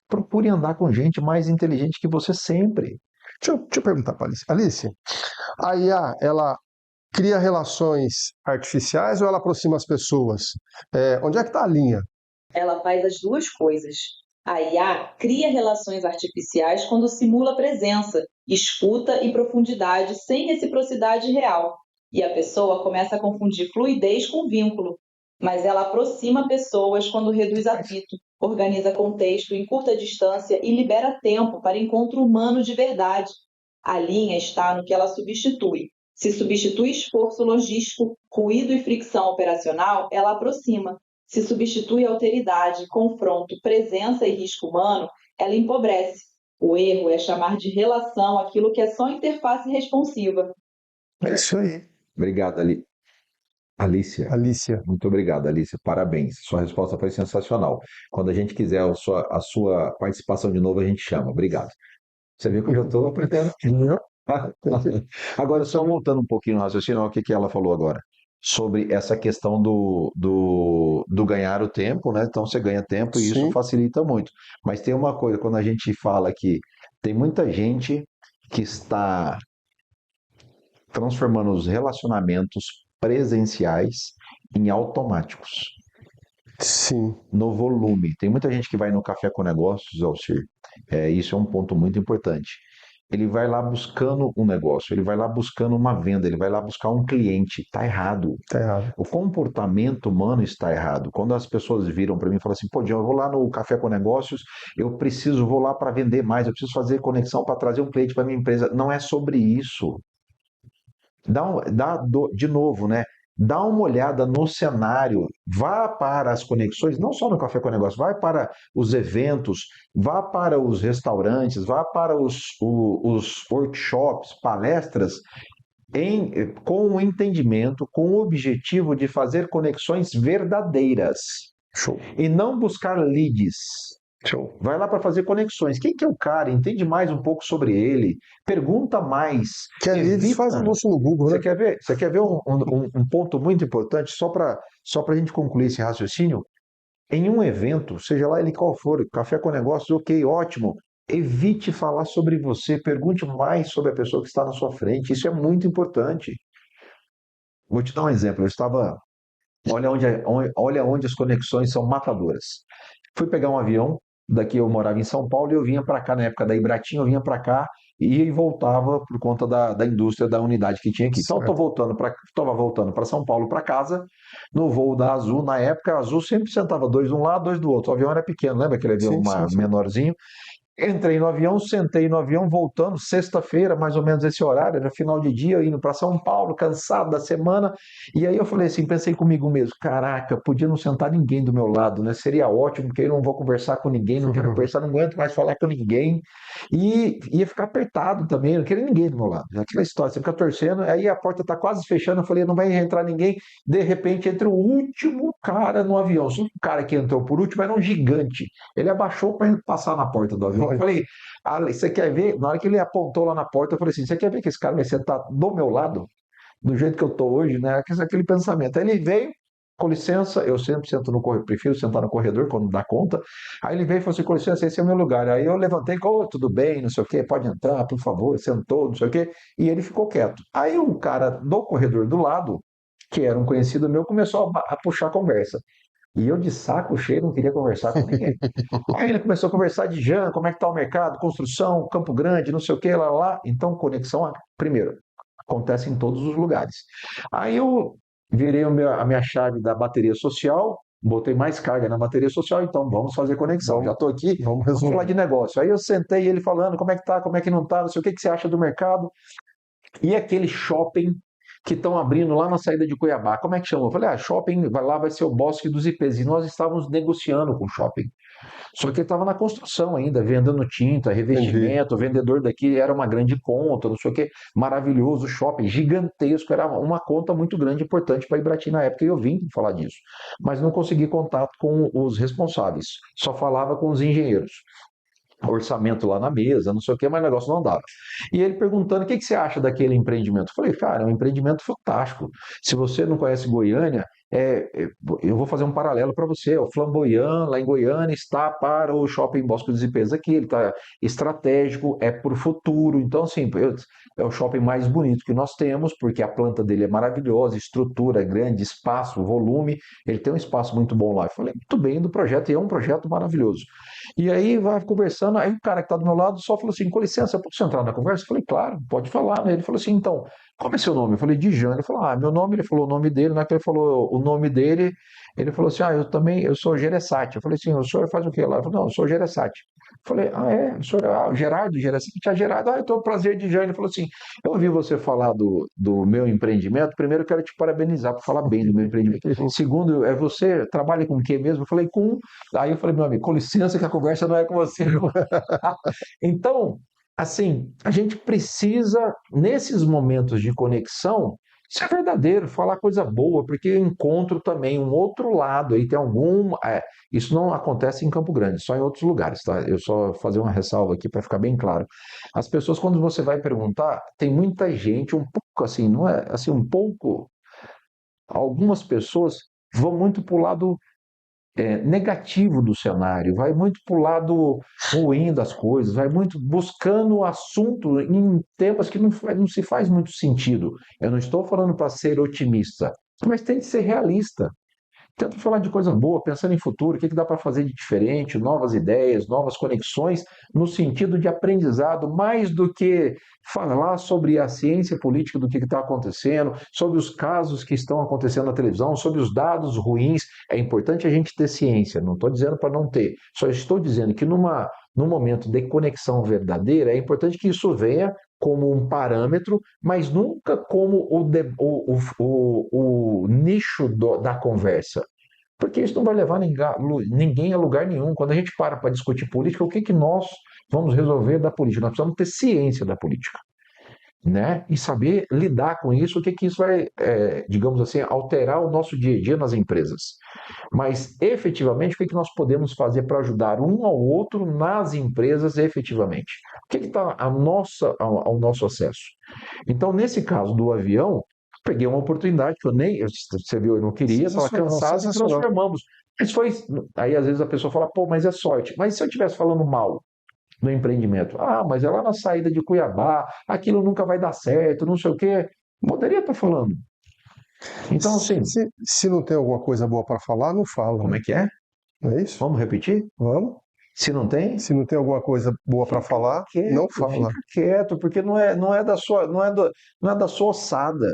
Speaker 2: procure andar com gente mais inteligente que você sempre.
Speaker 1: Deixa eu perguntar para Alice. Alice, a IA, ela cria relações artificiais ou ela aproxima as pessoas? Onde é que está a linha?
Speaker 3: Ela faz as duas coisas. A IA cria relações artificiais quando simula presença, escuta e profundidade sem reciprocidade real. E a pessoa começa a confundir fluidez com vínculo. Mas ela aproxima pessoas quando reduz atrito, organiza contexto, encurta distância e libera tempo para encontro humano de verdade. A linha está no que ela substitui. Se substitui esforço logístico, ruído e fricção operacional, ela aproxima. Se substitui alteridade, confronto, presença e risco humano, ela empobrece. O erro é chamar de relação aquilo que é só interface responsiva.
Speaker 1: É isso aí.
Speaker 2: Obrigado, Alicia.
Speaker 1: Alicia.
Speaker 2: Muito obrigado, Alicia. Parabéns. Sua resposta foi sensacional. Quando a gente quiser a sua participação de novo, a gente chama. Obrigado. Você viu que eu já estou aprendendo. Agora, só voltando um pouquinho no raciocínio, olha o que que ela falou agora. Sobre essa questão do ganhar o tempo, né? Então você ganha tempo e isso
Speaker 1: Sim,
Speaker 2: facilita muito. Mas tem uma coisa, quando a gente fala que tem muita gente que está transformando os relacionamentos presenciais em automáticos,
Speaker 1: sim.
Speaker 2: no volume. Tem muita gente que vai no Café com Negócios, Alcir. Isso é um ponto muito importante. Ele vai lá buscando um negócio, ele vai lá buscando uma venda, ele vai lá buscar um cliente. Está errado.
Speaker 1: Tá errado.
Speaker 2: O comportamento humano está errado. Quando as pessoas viram para mim e falam assim, pô, Diego, eu vou lá no Café com Negócios, vou lá para vender mais, eu preciso fazer conexão para trazer um cliente para minha empresa. Não é sobre isso. De novo, né? Dá uma olhada no cenário, vá para as conexões, não só no Café com Negócio, vai para os eventos, vá para os restaurantes, vá para os workshops, palestras, com o entendimento, com o objetivo de fazer conexões verdadeiras
Speaker 1: Show.
Speaker 2: e não buscar leads.
Speaker 1: Show.
Speaker 2: Vai lá para fazer conexões. Quem que é o cara? Entende mais um pouco sobre ele. Pergunta mais.
Speaker 1: Que ali eles fazem anúncio no Google,
Speaker 2: Você
Speaker 1: né?
Speaker 2: quer ver? Você quer ver um ponto muito importante, só para a gente concluir esse raciocínio? Em um evento, seja lá ele qual for, café com negócios, ok, ótimo. Evite falar sobre você, pergunte mais sobre a pessoa que está na sua frente. Isso é muito importante. Vou te dar um exemplo. Olha onde as conexões são matadoras. Fui pegar um avião, daqui eu morava em São Paulo e eu vinha para cá, na época da Ibratim, eu vinha para cá e voltava por conta da indústria da unidade que tinha aqui. Então,
Speaker 1: Certo.
Speaker 2: estava voltando para São Paulo para casa, no voo da Azul, na época, a Azul sempre sentava dois de um lado, dois do outro. O avião era pequeno, lembra aquele avião
Speaker 1: Sim, sim, sim.
Speaker 2: menorzinho? Entrei no avião, sentei no avião, voltando, sexta-feira, mais ou menos esse horário, era final de dia, indo para São Paulo, cansado da semana. E aí eu falei assim, pensei comigo mesmo, caraca, podia não sentar ninguém do meu lado, né? Seria ótimo, porque eu não vou conversar com ninguém, não quero conversar, não aguento mais falar com ninguém. E ia ficar apertado também, não queria ninguém do meu lado. Aquela história, você fica torcendo, aí a porta está quase fechando, eu falei, não vai entrar ninguém. De repente entra o último cara no avião. Só que o cara que entrou por último era um gigante. Ele abaixou para passar na porta do avião. Eu
Speaker 1: Olha,
Speaker 2: falei, Ale, você quer ver? Na hora que ele apontou lá na porta, eu falei assim: você quer ver que esse cara vai sentar do meu lado, do jeito que eu estou hoje, né? Aquele pensamento. Aí ele veio, com licença, eu sempre sento no corredor, prefiro sentar no corredor quando dá conta. Aí ele veio e falou assim: com licença, esse é o meu lugar. Aí eu levantei, oh, tudo bem, não sei o quê, pode entrar, por favor, sentou, não sei o quê, e ele ficou quieto. Aí o cara do corredor do lado, que era um conhecido meu, começou a puxar a conversa. E eu de saco cheio não queria conversar com ninguém. Aí ele começou a conversar de Jean, como é que está o mercado, construção, Campo Grande, não sei o que, lá. Então, conexão, primeiro, acontece em todos os lugares. Aí eu virei a minha chave da bateria social, botei mais carga na bateria social, então vamos fazer conexão. Já
Speaker 1: vamos,
Speaker 2: estou aqui,
Speaker 1: vamos
Speaker 2: vamos falar
Speaker 1: resolver.
Speaker 2: de negócio. Aí eu sentei ele falando como é que tá, como é que não tá, não sei o que você acha do mercado. E aquele shopping que estão abrindo lá na saída de Cuiabá, como é que chama? Eu falei, shopping, vai lá, vai ser o Bosque dos Ipês. E nós estávamos negociando com o shopping. Só que ele estava na construção ainda, vendendo tinta,
Speaker 1: Entendi.
Speaker 2: revestimento, o vendedor daqui era uma grande conta, não sei o quê, maravilhoso, shopping gigantesco, era uma conta muito grande, importante para a Ibrati na época, e eu vim falar disso. Mas não consegui contato com os responsáveis, só falava com os engenheiros. Orçamento lá na mesa, não sei o que, mas o negócio não dava. E ele perguntando, o que você acha daquele empreendimento? Eu falei, cara, é um empreendimento fantástico. Se você não conhece Goiânia, eu vou fazer um paralelo para você. O Flamboyant, lá em Goiânia, está para o Shopping Bosque dos Ipês aqui. Ele está estratégico, é para o futuro. Então, assim, é o shopping mais bonito que nós temos, porque a planta dele é maravilhosa, estrutura grande, espaço, volume. Ele tem um espaço muito bom lá. Eu falei, muito bem do projeto, e é um projeto maravilhoso. E aí vai conversando, aí o cara que está do meu lado só falou assim, com licença, posso entrar na conversa? Eu falei, claro, pode falar, né? Ele falou assim, então, qual é seu nome? Eu falei, Djan. Ele falou, meu nome, ele falou o nome dele, na hora que ele falou o nome dele, ele falou assim, eu sou Gereçati. Eu falei assim, o senhor faz o quê lá? Ele falou, não, eu sou Gereçati. Eu falei, o senhor é Gerardo, Gereçati, Gerardo, eu tenho o prazer de Djan. Ele falou assim, eu ouvi você falar do meu empreendimento, primeiro eu quero te parabenizar por falar bem do meu empreendimento. Segundo, você trabalha com o quê mesmo? Eu falei, Aí eu falei, meu amigo, com licença que a conversa não é com você. Então, assim, a gente precisa, nesses momentos de conexão, ser verdadeiro, falar coisa boa, porque eu encontro também um outro lado, aí tem isso não acontece em Campo Grande, só em outros lugares, tá? Eu só fazer uma ressalva aqui para ficar bem claro. As pessoas, quando você vai perguntar, tem muita gente, um pouco assim, não é assim, um pouco, algumas pessoas vão muito para o lado negativo do cenário, vai muito para o lado ruim das coisas, vai muito buscando o assunto em temas que não se faz muito sentido. Eu não estou falando para ser otimista, mas tem que ser realista. Tenta falar de coisa boa, pensando em futuro, o que dá para fazer de diferente, novas ideias, novas conexões, no sentido de aprendizado, mais do que falar sobre a ciência política do que está acontecendo, sobre os casos que estão acontecendo na televisão, sobre os dados ruins. É importante a gente ter ciência, não estou dizendo para não ter, só estou dizendo que num momento de conexão verdadeira, é importante que isso venha como um parâmetro, mas nunca como o nicho da conversa. Porque isso não vai levar ninguém a lugar nenhum. Quando a gente para discutir política, o que nós vamos resolver da política? Nós precisamos ter ciência da política, né? E saber lidar com isso, o que isso vai, digamos assim, alterar o nosso dia a dia nas empresas. Mas, efetivamente, o que nós podemos fazer para ajudar um ao outro nas empresas efetivamente? O que está ao nosso acesso? Então, nesse caso do avião, peguei uma oportunidade que você viu, eu não queria, estava cansado e
Speaker 1: Sensacional.
Speaker 2: transformamos. Mas aí às vezes a pessoa fala, pô, mas é sorte. Mas se eu estivesse falando mal do empreendimento, mas é lá na saída de Cuiabá, aquilo nunca vai dar certo, não sei o quê, poderia estar falando. Então, assim,
Speaker 1: Se não tem alguma coisa boa para falar, não fala.
Speaker 2: como
Speaker 1: Né?
Speaker 2: é que é?
Speaker 1: Não é isso?
Speaker 2: Vamos repetir?
Speaker 1: Vamos.
Speaker 2: Se não tem,
Speaker 1: Se não tem alguma coisa boa para falar, não fala.
Speaker 2: fica quieto, porque não é da sua, não é da sua ossada.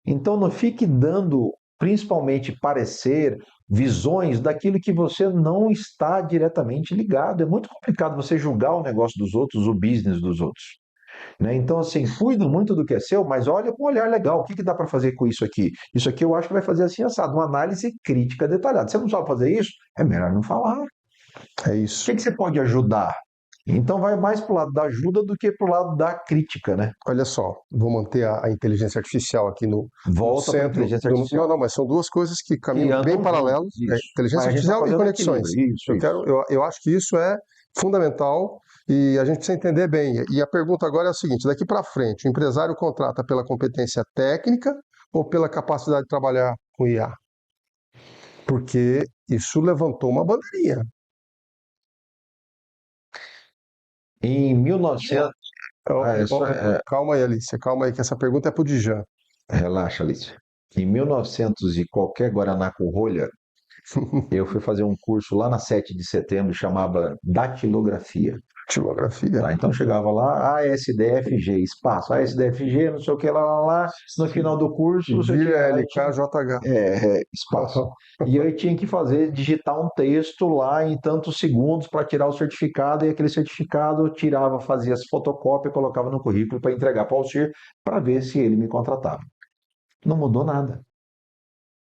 Speaker 2: Então não fique dando, principalmente, parecer, visões daquilo que você não está diretamente ligado. É muito complicado você julgar o negócio dos outros, o business dos outros. Né? Então, assim, cuida muito do que é seu, mas olha com um olhar legal. O que dá para fazer com isso aqui? Isso aqui eu acho que vai fazer assim, assado. Uma análise crítica detalhada. Você não sabe fazer isso? É melhor não falar.
Speaker 1: É
Speaker 2: O
Speaker 1: isso.
Speaker 2: que você pode ajudar? Então vai mais para o lado da ajuda do que para o lado da crítica, né?
Speaker 1: Olha só, vou manter a inteligência artificial aqui no
Speaker 2: Volta para a
Speaker 1: centro.
Speaker 2: inteligência artificial.
Speaker 1: Não, mas são duas coisas que caminham bem
Speaker 2: andam
Speaker 1: paralelos.
Speaker 2: juntos, isso.
Speaker 1: Inteligência
Speaker 2: Mas a gente está
Speaker 1: artificial e
Speaker 2: fazendo
Speaker 1: conexões.
Speaker 2: equilíbrio. Isso.
Speaker 1: Eu acho que isso é fundamental e a gente precisa entender bem. E a pergunta agora é a seguinte: daqui para frente, o empresário contrata pela competência técnica ou pela capacidade de trabalhar com IA? Porque isso levantou uma bandeirinha.
Speaker 2: Em 1900.
Speaker 1: Calma aí, Alicia, calma aí, que essa pergunta é para o Djan.
Speaker 2: Relaxa, Alice. Em 1900 e qualquer Guaraná com rolha, eu fui fazer um curso lá na 7 de setembro, chamava datilografia.
Speaker 1: Datilografia.
Speaker 2: Tá? Então chegava lá, ASDFG, espaço, ASDFG, não sei o que, lá. No final do curso, você tinha
Speaker 1: LKJH.
Speaker 2: espaço. E eu tinha que digitar um texto lá em tantos segundos para tirar o certificado, e aquele certificado eu tirava, fazia as fotocópias, colocava no currículo para entregar para o Alcir, para ver se ele me contratava. Não mudou nada.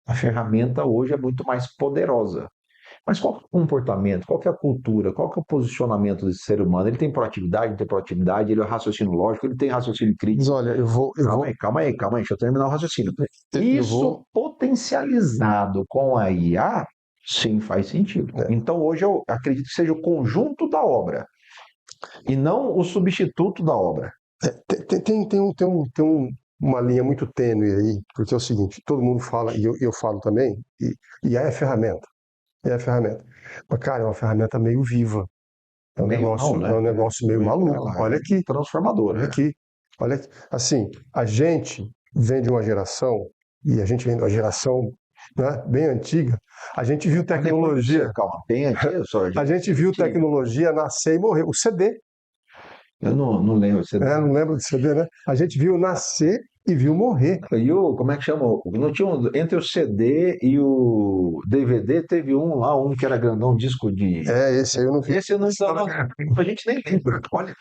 Speaker 2: A ferramenta hoje é muito mais poderosa. Mas qual que é o comportamento, qual que é a cultura, qual que é o posicionamento desse ser humano? Ele tem proatividade, não tem proatividade, ele é raciocínio lógico, ele tem raciocínio crítico.
Speaker 1: Mas olha,
Speaker 2: Calma aí, deixa eu terminar o raciocínio. Isso potencializado com a IA, sim, faz sentido. Então hoje eu acredito que seja o conjunto da obra e não o substituto da obra.
Speaker 1: Tem uma linha muito tênue aí, porque é o seguinte, todo mundo fala, e eu falo também, e é ferramenta. É a ferramenta. Mas, cara, é uma ferramenta meio viva. É um negócio meio maluco. Olha aqui.
Speaker 2: Transformador.
Speaker 1: Olha aqui. Olha aqui. Assim, a gente vem de uma geração, e a gente vem de uma geração, né, bem antiga. A gente viu tecnologia.
Speaker 2: Calma, bem antiga, só.
Speaker 1: A gente viu tecnologia nascer e morrer. O CD.
Speaker 2: Eu não lembro de CD.
Speaker 1: Não lembro de CD, né? A gente viu nascer e viu morrer.
Speaker 2: E como é que chama? Não tinha entre o CD e o DVD, teve um que era grandão, disco de.
Speaker 1: Esse aí eu não vi.
Speaker 2: Esse eu não a gente nem lembra. Olha.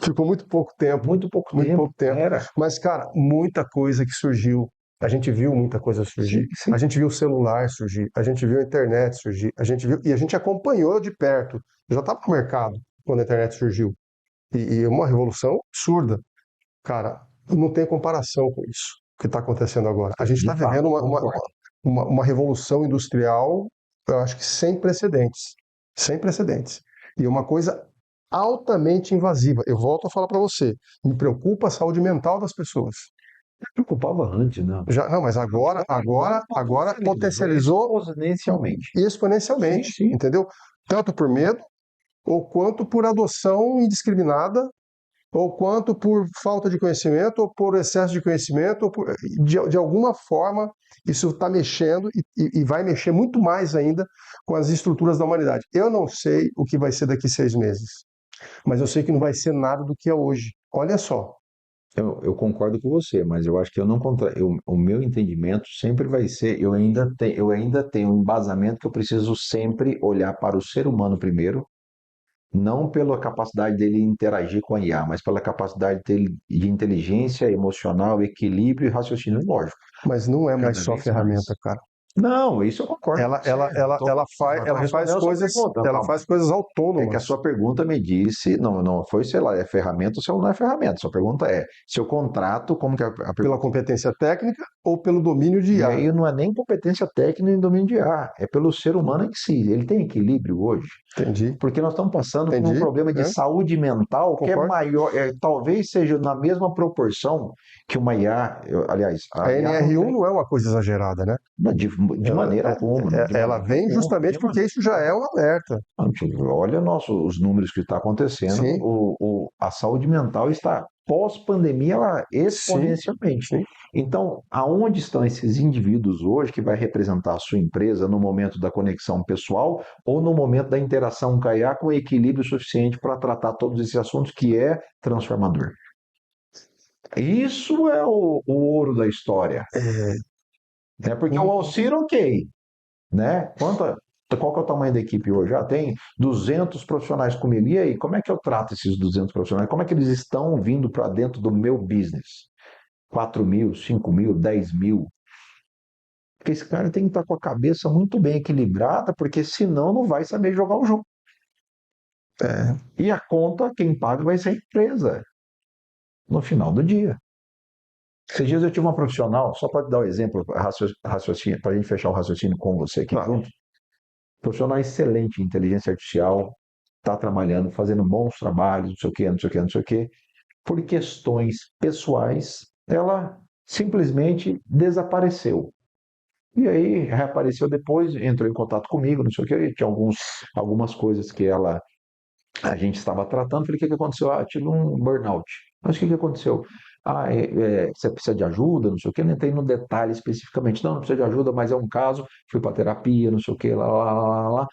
Speaker 1: Ficou muito pouco tempo.
Speaker 2: Muito pouco tempo.
Speaker 1: Era. Mas, cara, muita coisa que surgiu. A gente viu muita coisa surgir.
Speaker 2: Sim.
Speaker 1: A gente viu o celular surgir. A gente viu a internet surgir. E a gente acompanhou de perto. Eu já estava no mercado quando a internet surgiu. E uma revolução absurda. Cara, não tem comparação com isso que está acontecendo agora. A gente está vivendo uma revolução industrial, eu acho que sem precedentes. Sem precedentes. E uma coisa altamente invasiva. Eu volto a falar para você. Me preocupa a saúde mental das pessoas.
Speaker 2: Me preocupava antes, não.
Speaker 1: Não, mas agora potencializou exponencialmente.
Speaker 2: Sim.
Speaker 1: Entendeu? Tanto por medo, ou quanto por adoção indiscriminada, ou quanto por falta de conhecimento, ou por excesso de conhecimento, de alguma forma, isso está mexendo e vai mexer muito mais ainda com as estruturas da humanidade. Eu não sei o que vai ser daqui 6 meses, mas eu sei que não vai ser nada do que é hoje. Olha só.
Speaker 2: Eu concordo com você, mas eu acho que o meu entendimento sempre vai ser, eu ainda tenho um embasamento que eu preciso sempre olhar para o ser humano primeiro, não pela capacidade dele interagir com a IA, mas pela capacidade dele de inteligência emocional, equilíbrio e raciocínio lógico.
Speaker 1: Mas não é mais só ferramenta, cara.
Speaker 2: Não, isso eu concordo
Speaker 1: Ela,
Speaker 2: com você.
Speaker 1: ela, ela,
Speaker 2: Tô-
Speaker 1: ela faz,
Speaker 2: tô
Speaker 1: ela faz
Speaker 2: respondendo a sua
Speaker 1: coisas,
Speaker 2: pergunta,
Speaker 1: ela
Speaker 2: calma.
Speaker 1: faz coisas
Speaker 2: É que a
Speaker 1: autônomas.
Speaker 2: sua pergunta me disse, não foi se ela é ferramenta ou se ela não é ferramenta. Sua pergunta é, se eu contrato, como que é a
Speaker 1: Pela
Speaker 2: pergunta?
Speaker 1: competência técnica ou pelo domínio de
Speaker 2: E
Speaker 1: IA.
Speaker 2: aí não é nem competência técnica nem domínio de ar, é pelo ser humano em si. Ele tem equilíbrio hoje,
Speaker 1: Entendi,
Speaker 2: porque nós estamos passando por um
Speaker 1: entendi.
Speaker 2: problema de
Speaker 1: É,
Speaker 2: saúde mental que é
Speaker 1: concordo.
Speaker 2: maior, talvez seja na mesma proporção que uma IA, aliás,
Speaker 1: A
Speaker 2: a IA não
Speaker 1: NR1
Speaker 2: tem,
Speaker 1: não é uma coisa exagerada, né?
Speaker 2: de
Speaker 1: Ela,
Speaker 2: maneira alguma, de
Speaker 1: ela
Speaker 2: maneira
Speaker 1: vem
Speaker 2: alguma,
Speaker 1: justamente
Speaker 2: de
Speaker 1: porque
Speaker 2: maneira.
Speaker 1: isso já é um alerta.
Speaker 2: Olha os números que está acontecendo,
Speaker 1: Sim,
Speaker 2: a saúde mental está pós-pandemia ela
Speaker 1: sim,
Speaker 2: exponencialmente.
Speaker 1: sim.
Speaker 2: Então, aonde estão esses indivíduos hoje que vai representar a sua empresa no momento da conexão pessoal ou no momento da interação com a IA com equilíbrio suficiente para tratar todos esses assuntos que é transformador? Isso é o ouro da história,
Speaker 1: É,
Speaker 2: né? Porque o
Speaker 1: um-
Speaker 2: auxílio, ok, né? Qual que é o tamanho da equipe hoje? Já tem 200 profissionais comigo. E aí, como é que eu trato esses 200 profissionais? Como é que eles estão vindo para dentro do meu business? 4.000, 5.000, 10.000? Porque esse cara tem que estar com a cabeça muito bem equilibrada, porque senão não vai saber jogar o jogo.
Speaker 1: é,
Speaker 2: E a conta, quem paga vai ser a empresa, no final do dia. Esses dias eu tive uma profissional, só para dar um exemplo, raciocínio, para a gente fechar o raciocínio com você aqui
Speaker 1: tá.
Speaker 2: junto. Profissional excelente em inteligência artificial, está trabalhando, fazendo bons trabalhos, não sei o quê, não sei o quê, não sei o quê. Por questões pessoais, ela simplesmente desapareceu. E aí reapareceu depois, entrou em contato comigo, não sei o quê, tinha algumas coisas que a gente estava tratando. Falei, o que que aconteceu? Ah, tive um burnout. Mas o que que aconteceu? Ah, você precisa de ajuda, não sei o quê. Não entrei no detalhe especificamente. Não, não precisa de ajuda, mas é um caso. Fui para terapia, não sei o quê, lá, lá, lá, lá, lá.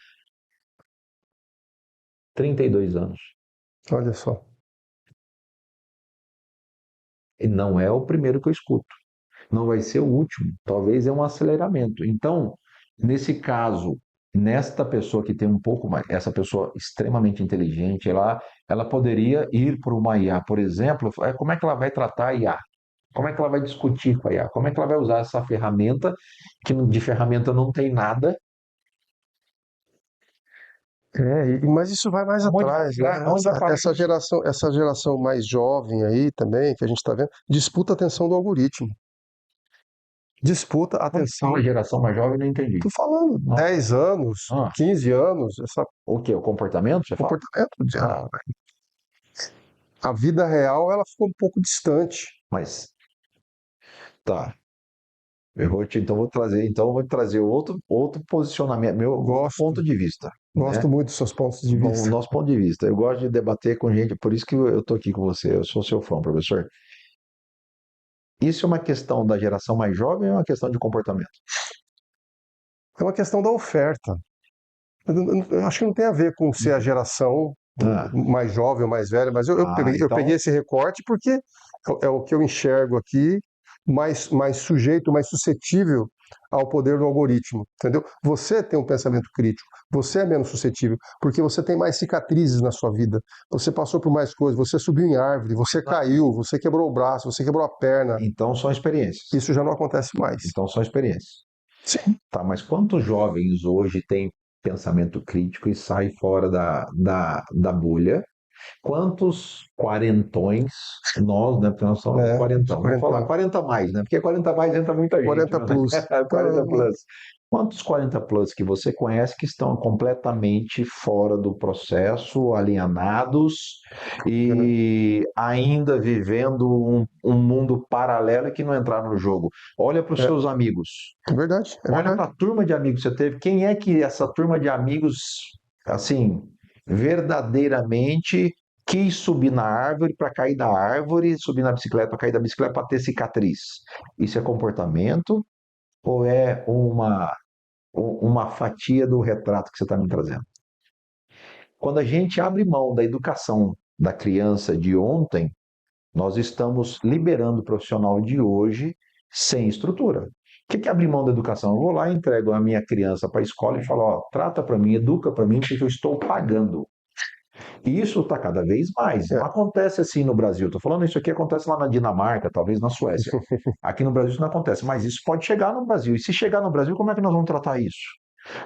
Speaker 2: 32 anos.
Speaker 1: Olha só.
Speaker 2: E não é o primeiro que eu escuto. Não vai ser o último. Talvez é um aceleramento. Então, nesse caso, nesta pessoa que tem um pouco mais, essa pessoa extremamente inteligente, ela poderia ir para uma IA, por exemplo, como é que ela vai tratar a IA? Como é que ela vai discutir com a IA? Como é que ela vai usar essa ferramenta, que de ferramenta não tem nada?
Speaker 1: Mas isso vai mais atrás, né?
Speaker 2: Aonde vai parar isso?
Speaker 1: Essa geração mais jovem aí também, que a gente está vendo, disputa a atenção do algoritmo. Disputa a
Speaker 2: Quando
Speaker 1: atenção.
Speaker 2: fala geração mais jovem, não entendi.
Speaker 1: Tô falando,
Speaker 2: Ah,
Speaker 1: 10 anos,
Speaker 2: ah,
Speaker 1: 15 anos, esse
Speaker 2: o quê? O comportamento, você fala?
Speaker 1: comportamento.
Speaker 2: Ah,
Speaker 1: A vida real, ela ficou um pouco distante.
Speaker 2: mas tá. Então vou trazer outro posicionamento, meu outro
Speaker 1: Gosto,
Speaker 2: ponto de vista,
Speaker 1: gosto
Speaker 2: né?
Speaker 1: muito dos seus pontos de
Speaker 2: Bom, o
Speaker 1: vista.
Speaker 2: nosso ponto de vista. Eu gosto de debater com gente, por isso que eu estou aqui com você. Eu sou seu fã, professor. Isso é uma questão da geração mais jovem ou é uma questão de comportamento?
Speaker 1: É uma questão da oferta. Eu acho que não tem a ver com ser a geração
Speaker 2: Ah,
Speaker 1: mais jovem ou mais velha, mas eu peguei
Speaker 2: então,
Speaker 1: esse recorte porque é o que eu enxergo aqui mais sujeito, mais suscetível ao poder do algoritmo, entendeu? Você tem um pensamento crítico, você é menos suscetível, porque você tem mais cicatrizes na sua vida, você passou por mais coisas, você subiu em árvore, você caiu, você quebrou o braço, você quebrou a perna,
Speaker 2: então são experiências.
Speaker 1: isso já não acontece mais.
Speaker 2: Então são experiências.
Speaker 1: Sim,
Speaker 2: Tá, mas quantos jovens hoje têm pensamento crítico e saem fora da bolha? Quantos quarentões, nós, né, porque nós somos
Speaker 1: os
Speaker 2: quarentão, vamos falar
Speaker 1: 40,
Speaker 2: 40 mais, né? Porque 40 mais entra muita gente,
Speaker 1: 40
Speaker 2: né?
Speaker 1: plus.
Speaker 2: 40 plus. Quantos 40 plus que você conhece que estão completamente fora do processo, alienados e ainda vivendo um mundo paralelo e que não entraram no jogo? Olha para os
Speaker 1: É,
Speaker 2: seus amigos.
Speaker 1: é verdade, é
Speaker 2: Olha
Speaker 1: verdade.
Speaker 2: para a turma de amigos que você teve. Quem é que essa turma de amigos, assim, verdadeiramente quis subir na árvore para cair da árvore, subir na bicicleta para cair da bicicleta para ter cicatriz? Isso é comportamento ou é uma fatia do retrato que você está me trazendo? Quando a gente abre mão da educação da criança de ontem, nós estamos liberando o profissional de hoje sem estrutura. O que é abrir mão da educação? Eu vou lá e entrego a minha criança para a escola e falo, ó, trata para mim, educa para mim, porque eu estou pagando. E isso está cada vez mais.
Speaker 1: É.
Speaker 2: Não acontece assim no Brasil. Estou falando isso aqui acontece lá na Dinamarca, talvez na Suécia. Aqui no Brasil isso não acontece, mas isso pode chegar no Brasil. E se chegar no Brasil, como é que nós vamos tratar isso?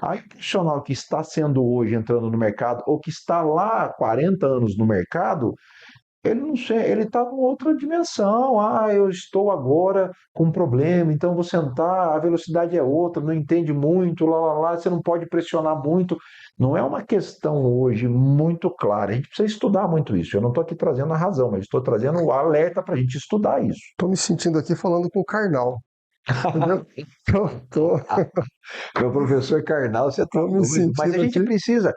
Speaker 2: Aí o profissional que está sendo hoje entrando no mercado, ou que está lá há 40 anos no mercado, ele não sei, ele está em outra dimensão. Ah, eu estou agora com um problema, então vou sentar, a velocidade é outra, não entende muito, você não pode pressionar muito. Não é uma questão hoje muito clara. A gente precisa estudar muito isso. Eu não estou aqui trazendo a razão, mas estou trazendo o alerta para a gente estudar isso.
Speaker 1: Estou me sentindo aqui falando com o Karnal. Entendeu? Tô.
Speaker 2: Meu professor Karnal, você está
Speaker 1: Tô me
Speaker 2: doido. Mas
Speaker 1: sentindo aqui.
Speaker 2: a gente precisa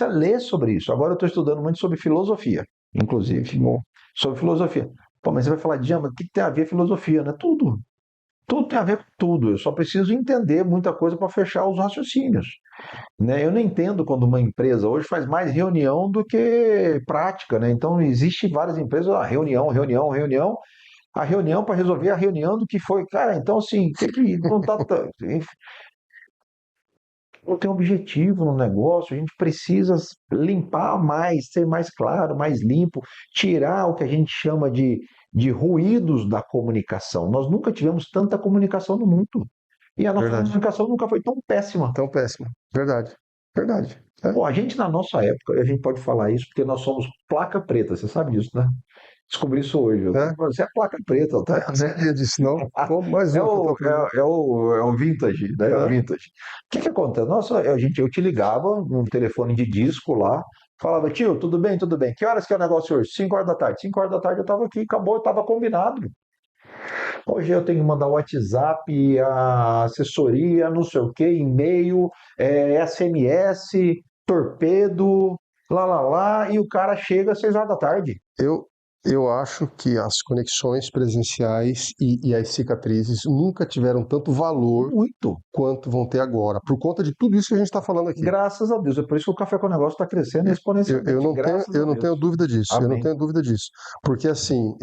Speaker 2: ler sobre isso. Agora eu estou estudando muito sobre filosofia, inclusive.
Speaker 1: Bom,
Speaker 2: Sobre filosofia. Pô, mas você vai falar, Djalma, o que tem a ver filosofia, né? Tudo. Tudo tem a ver com tudo. Eu só preciso entender muita coisa para fechar os raciocínios, né? Eu não entendo quando uma empresa hoje faz mais reunião do que prática, né? Então, existe várias empresas, reunião, reunião, reunião, a reunião para resolver a reunião do que foi. Cara, então, assim, que não tá, não tem objetivo no negócio, a gente precisa limpar mais, ser mais claro, mais limpo, tirar o que a gente chama de ruídos da comunicação. Nós nunca tivemos tanta comunicação no mundo. E a nossa
Speaker 1: verdade.
Speaker 2: comunicação nunca foi tão péssima.
Speaker 1: Tão péssimo. Verdade. Verdade. É.
Speaker 2: Pô, a gente na nossa época, a gente pode falar isso porque nós somos placa preta, você sabe disso, né? Descobri isso hoje.
Speaker 1: É.
Speaker 2: Você é placa preta, tá?
Speaker 1: Não sabia disso, não. Pô, mais
Speaker 2: É
Speaker 1: um que eu
Speaker 2: o,
Speaker 1: tô aprendendo.
Speaker 2: é o vintage, né? É o
Speaker 1: É.
Speaker 2: vintage. O que que acontece? Nossa, eu te ligava num telefone de disco lá, falava, tio, tudo bem, tudo bem. Que horas que é o negócio hoje? 5 horas da tarde. 5 horas da tarde eu estava aqui, acabou, estava combinado. Hoje eu tenho que mandar WhatsApp, a assessoria, não sei o que, e-mail, SMS, torpedo, e o cara chega às 6 horas da tarde.
Speaker 1: Eu acho que as conexões presenciais e as cicatrizes nunca tiveram tanto valor
Speaker 2: Muito.
Speaker 1: quanto vão ter agora, por conta de tudo isso que a gente está falando aqui.
Speaker 2: Graças a Deus. É por isso que o Café com Negócio está crescendo
Speaker 1: Eu
Speaker 2: exponencialmente.
Speaker 1: não tenho,
Speaker 2: Graças a
Speaker 1: eu não
Speaker 2: Deus.
Speaker 1: tenho dúvida disso. Eu não
Speaker 2: Amém.
Speaker 1: tenho dúvida disso. Porque, assim,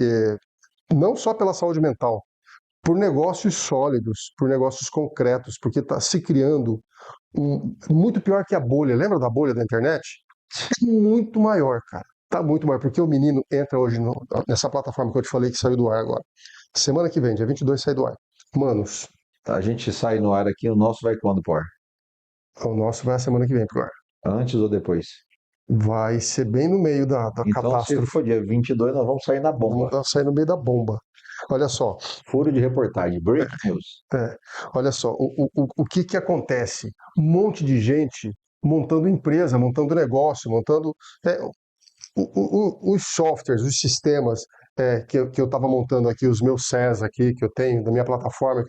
Speaker 1: não só pela saúde mental, por negócios sólidos, por negócios concretos, porque está se criando muito pior que a bolha. Lembra da bolha da internet? É muito maior, cara. Tá muito maior, porque o menino entra hoje nessa plataforma que eu te falei que saiu do ar agora. Semana que vem, dia 22, sai do ar. Manos,
Speaker 2: Tá, a gente sai no ar aqui, o nosso vai quando, por?
Speaker 1: o nosso vai a semana que vem pro ar.
Speaker 2: Antes ou depois?
Speaker 1: Vai ser bem no meio da
Speaker 2: Então, se
Speaker 1: catástrofe.
Speaker 2: for dia 22, nós vamos sair na bomba.
Speaker 1: Vamos sair no meio da bomba. Olha só,
Speaker 2: Furo de reportagem, break news.
Speaker 1: olha só, o que que acontece? Um monte de gente montando empresa, montando negócio, montando os softwares, os sistemas que eu estava montando aqui, os meus SaaS aqui que eu tenho, da minha plataforma,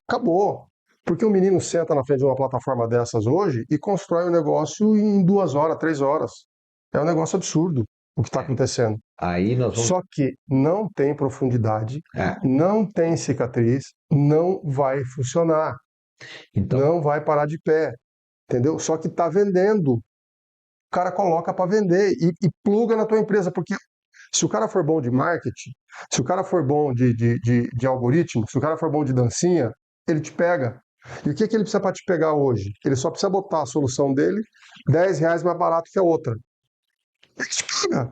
Speaker 1: acabou. Porque o menino senta na frente de uma plataforma dessas hoje e constrói um negócio em 2 horas, 3 horas. É um negócio absurdo o que está acontecendo.
Speaker 2: Aí nós vamos.
Speaker 1: Só que não tem profundidade,
Speaker 2: É,
Speaker 1: não tem cicatriz, não vai funcionar,
Speaker 2: então,
Speaker 1: não vai parar de pé, entendeu? Só que está vendendo. O cara coloca para vender e pluga na tua empresa, porque se o cara for bom de marketing, se o cara for bom de algoritmo, se o cara for bom de dancinha, ele te pega. E o que ele precisa para te pegar hoje? Ele só precisa botar a solução dele R$ 10 mais barato que a outra. Ele te pega.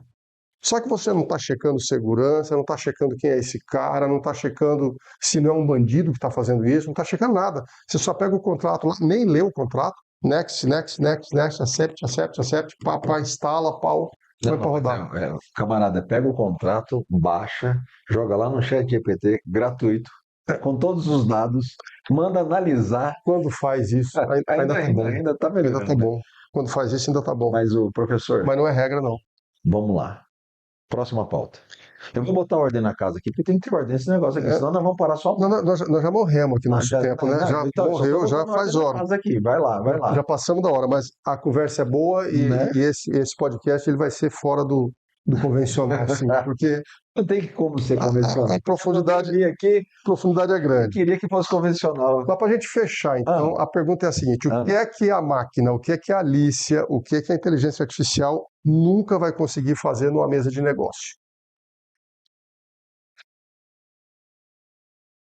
Speaker 1: Só que você não está checando segurança, não está checando quem é esse cara, não está checando se não é um bandido que está fazendo isso, não está checando nada. Você só pega o contrato lá, nem lê o contrato, next, next, next, next, accept, pá, instala, pau, põe para rodar.
Speaker 2: camarada, pega o contrato, baixa, joga lá no chat GPT, gratuito, com todos os dados, manda analisar.
Speaker 1: Quando faz isso, ainda tá bom.
Speaker 2: Ainda tá
Speaker 1: Ainda
Speaker 2: melhorando,
Speaker 1: tá
Speaker 2: né?
Speaker 1: bom. Quando faz isso, ainda tá bom.
Speaker 2: Mas o professor,
Speaker 1: Mas não é regra, não.
Speaker 2: vamos lá. Próxima pauta. Eu vou botar ordem na casa aqui, porque tem que ter ordem nesse negócio aqui,
Speaker 1: É.
Speaker 2: senão nós vamos parar só.
Speaker 1: Não, nós já morremos aqui no nosso tempo, né? Já
Speaker 2: Então, só tô
Speaker 1: morreu, já
Speaker 2: botando
Speaker 1: faz
Speaker 2: ordem na
Speaker 1: hora.
Speaker 2: casa aqui. Vai lá.
Speaker 1: Já passamos da hora, mas a conversa é boa
Speaker 2: Né?
Speaker 1: e esse podcast ele vai ser fora do convencional, sim, porque
Speaker 2: Não tem como ser convencional.
Speaker 1: a profundidade,
Speaker 2: Eu vi aqui,
Speaker 1: profundidade é
Speaker 2: eu
Speaker 1: grande.
Speaker 2: queria que fosse convencional.
Speaker 1: Mas para a gente fechar, então, a pergunta é a seguinte: o que é que a máquina, o que é que a Alicia, o que é que a inteligência artificial nunca vai conseguir fazer numa mesa de negócio?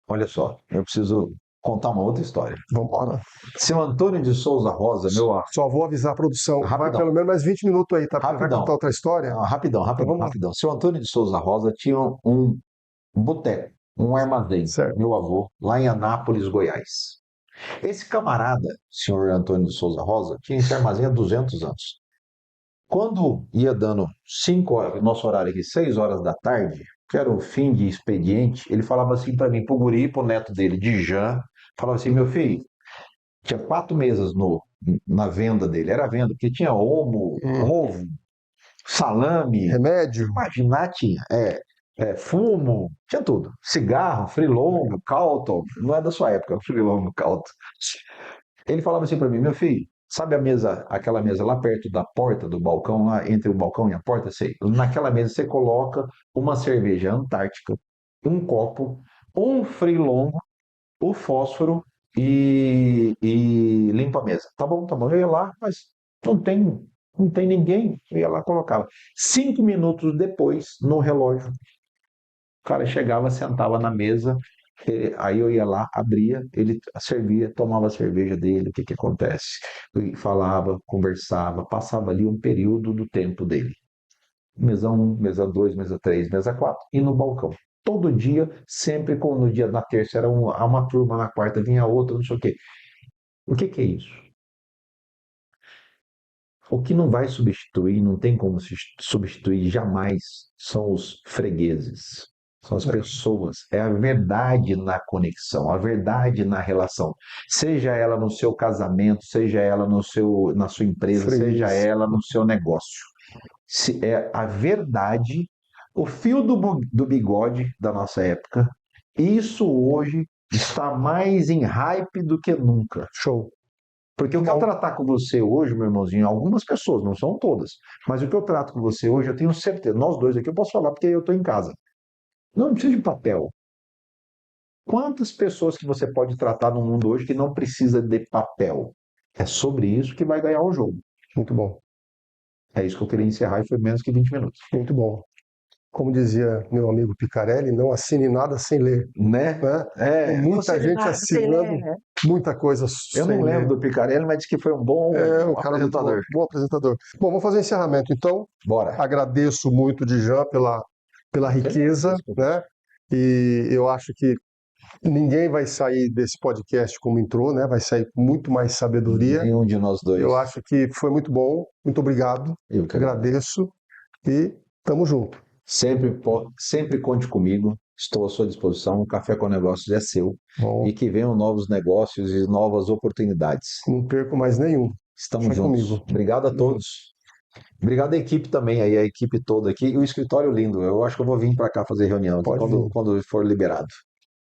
Speaker 2: Olha só, eu preciso contar uma outra história.
Speaker 1: Vamos embora.
Speaker 2: Seu Antônio de Souza Rosa,
Speaker 1: Só vou avisar a produção. Vai
Speaker 2: Rapidão.
Speaker 1: pelo menos mais 20 minutos aí, tá? Porque vai
Speaker 2: Rapidão.
Speaker 1: contar outra história.
Speaker 2: Rapidão,
Speaker 1: vamos lá.
Speaker 2: rapidão. Seu Antônio de Souza Rosa tinha um boteco, um armazém,
Speaker 1: Certo.
Speaker 2: meu avô, lá em Anápolis, Goiás. Esse camarada, senhor Antônio de Souza Rosa, tinha esse armazém há 200 anos. Quando ia dando 5 horas, nosso horário aqui, 6 horas da tarde, que era o fim de expediente, ele falava assim para mim, pro guri, pro neto dele, de Jan, falava assim, meu filho, tinha 4 mesas na venda dele, era venda, porque tinha ovo, salame,
Speaker 1: Remédio.
Speaker 2: imaginar tinha, fumo, tinha tudo, cigarro, freelongo, Calton, não é da sua época, freelongo, Calton. Ele falava assim para mim, meu filho, sabe aquela mesa lá perto da porta do balcão, lá entre o balcão e a porta, naquela mesa você coloca uma cerveja Antártica, um copo, um freelongo, o fósforo e limpa a mesa. Tá bom, eu ia lá, mas não tem ninguém. Eu ia lá, colocava. 5 minutos depois, no relógio, o cara chegava, sentava na mesa, aí eu ia lá, abria, ele servia, tomava a cerveja dele, o que que acontece? Eu falava, conversava, passava ali um período do tempo dele. Mesa 1, mesa 2, mesa 3, mesa 4 e no balcão. Todo dia, sempre no dia na terça era uma turma, na quarta vinha outra, não sei o quê. O que que é isso? O que não vai substituir, não tem como se substituir jamais, são os fregueses. São as pessoas, é a verdade na conexão, a verdade na relação. Seja ela no seu casamento, seja ela na sua empresa,
Speaker 1: Freguês.
Speaker 2: seja ela no seu negócio. É a verdade, o fio do bigode da nossa época. Isso hoje está mais em hype do que nunca.
Speaker 1: Show.
Speaker 2: Porque o que eu tratar com você hoje, meu irmãozinho, algumas pessoas, não são todas, mas o que eu trato com você hoje, eu tenho certeza, nós dois aqui eu posso falar porque eu estou em casa. Não precisa de papel. Quantas pessoas que você pode tratar no mundo hoje que não precisa de papel? É sobre isso que vai ganhar o jogo.
Speaker 1: Muito bom.
Speaker 2: É isso que eu queria encerrar e foi menos que 20 minutos.
Speaker 1: Muito bom. Como dizia meu amigo Picarelli, não assine nada sem ler.
Speaker 2: Né?
Speaker 1: Tem muita gente assinando muita coisa
Speaker 2: Eu
Speaker 1: sem
Speaker 2: não
Speaker 1: ler.
Speaker 2: lembro do Picarelli, mas disse que foi um bom
Speaker 1: O cara é muito
Speaker 2: apresentador.
Speaker 1: bom apresentador. Bom, vamos fazer o encerramento. Então,
Speaker 2: Bora.
Speaker 1: agradeço muito, Djan, pela riqueza, né? E eu acho que ninguém vai sair desse podcast como entrou, né? Vai sair com muito mais sabedoria.
Speaker 2: Nenhum de nós dois.
Speaker 1: Eu acho que foi muito bom. Muito obrigado.
Speaker 2: Eu que
Speaker 1: Agradeço e tamo junto.
Speaker 2: Sempre conte comigo. Estou à sua disposição. O Café com Negócios é seu.
Speaker 1: Bom,
Speaker 2: E que venham novos negócios e novas oportunidades.
Speaker 1: não perco mais nenhum.
Speaker 2: Estamos
Speaker 1: Vai
Speaker 2: juntos.
Speaker 1: comigo.
Speaker 2: Obrigado a todos. Obrigado à equipe também, aí, a equipe toda aqui. E o escritório lindo. Eu acho que eu vou vir para cá fazer reunião
Speaker 1: Pode vir.
Speaker 2: quando for liberado.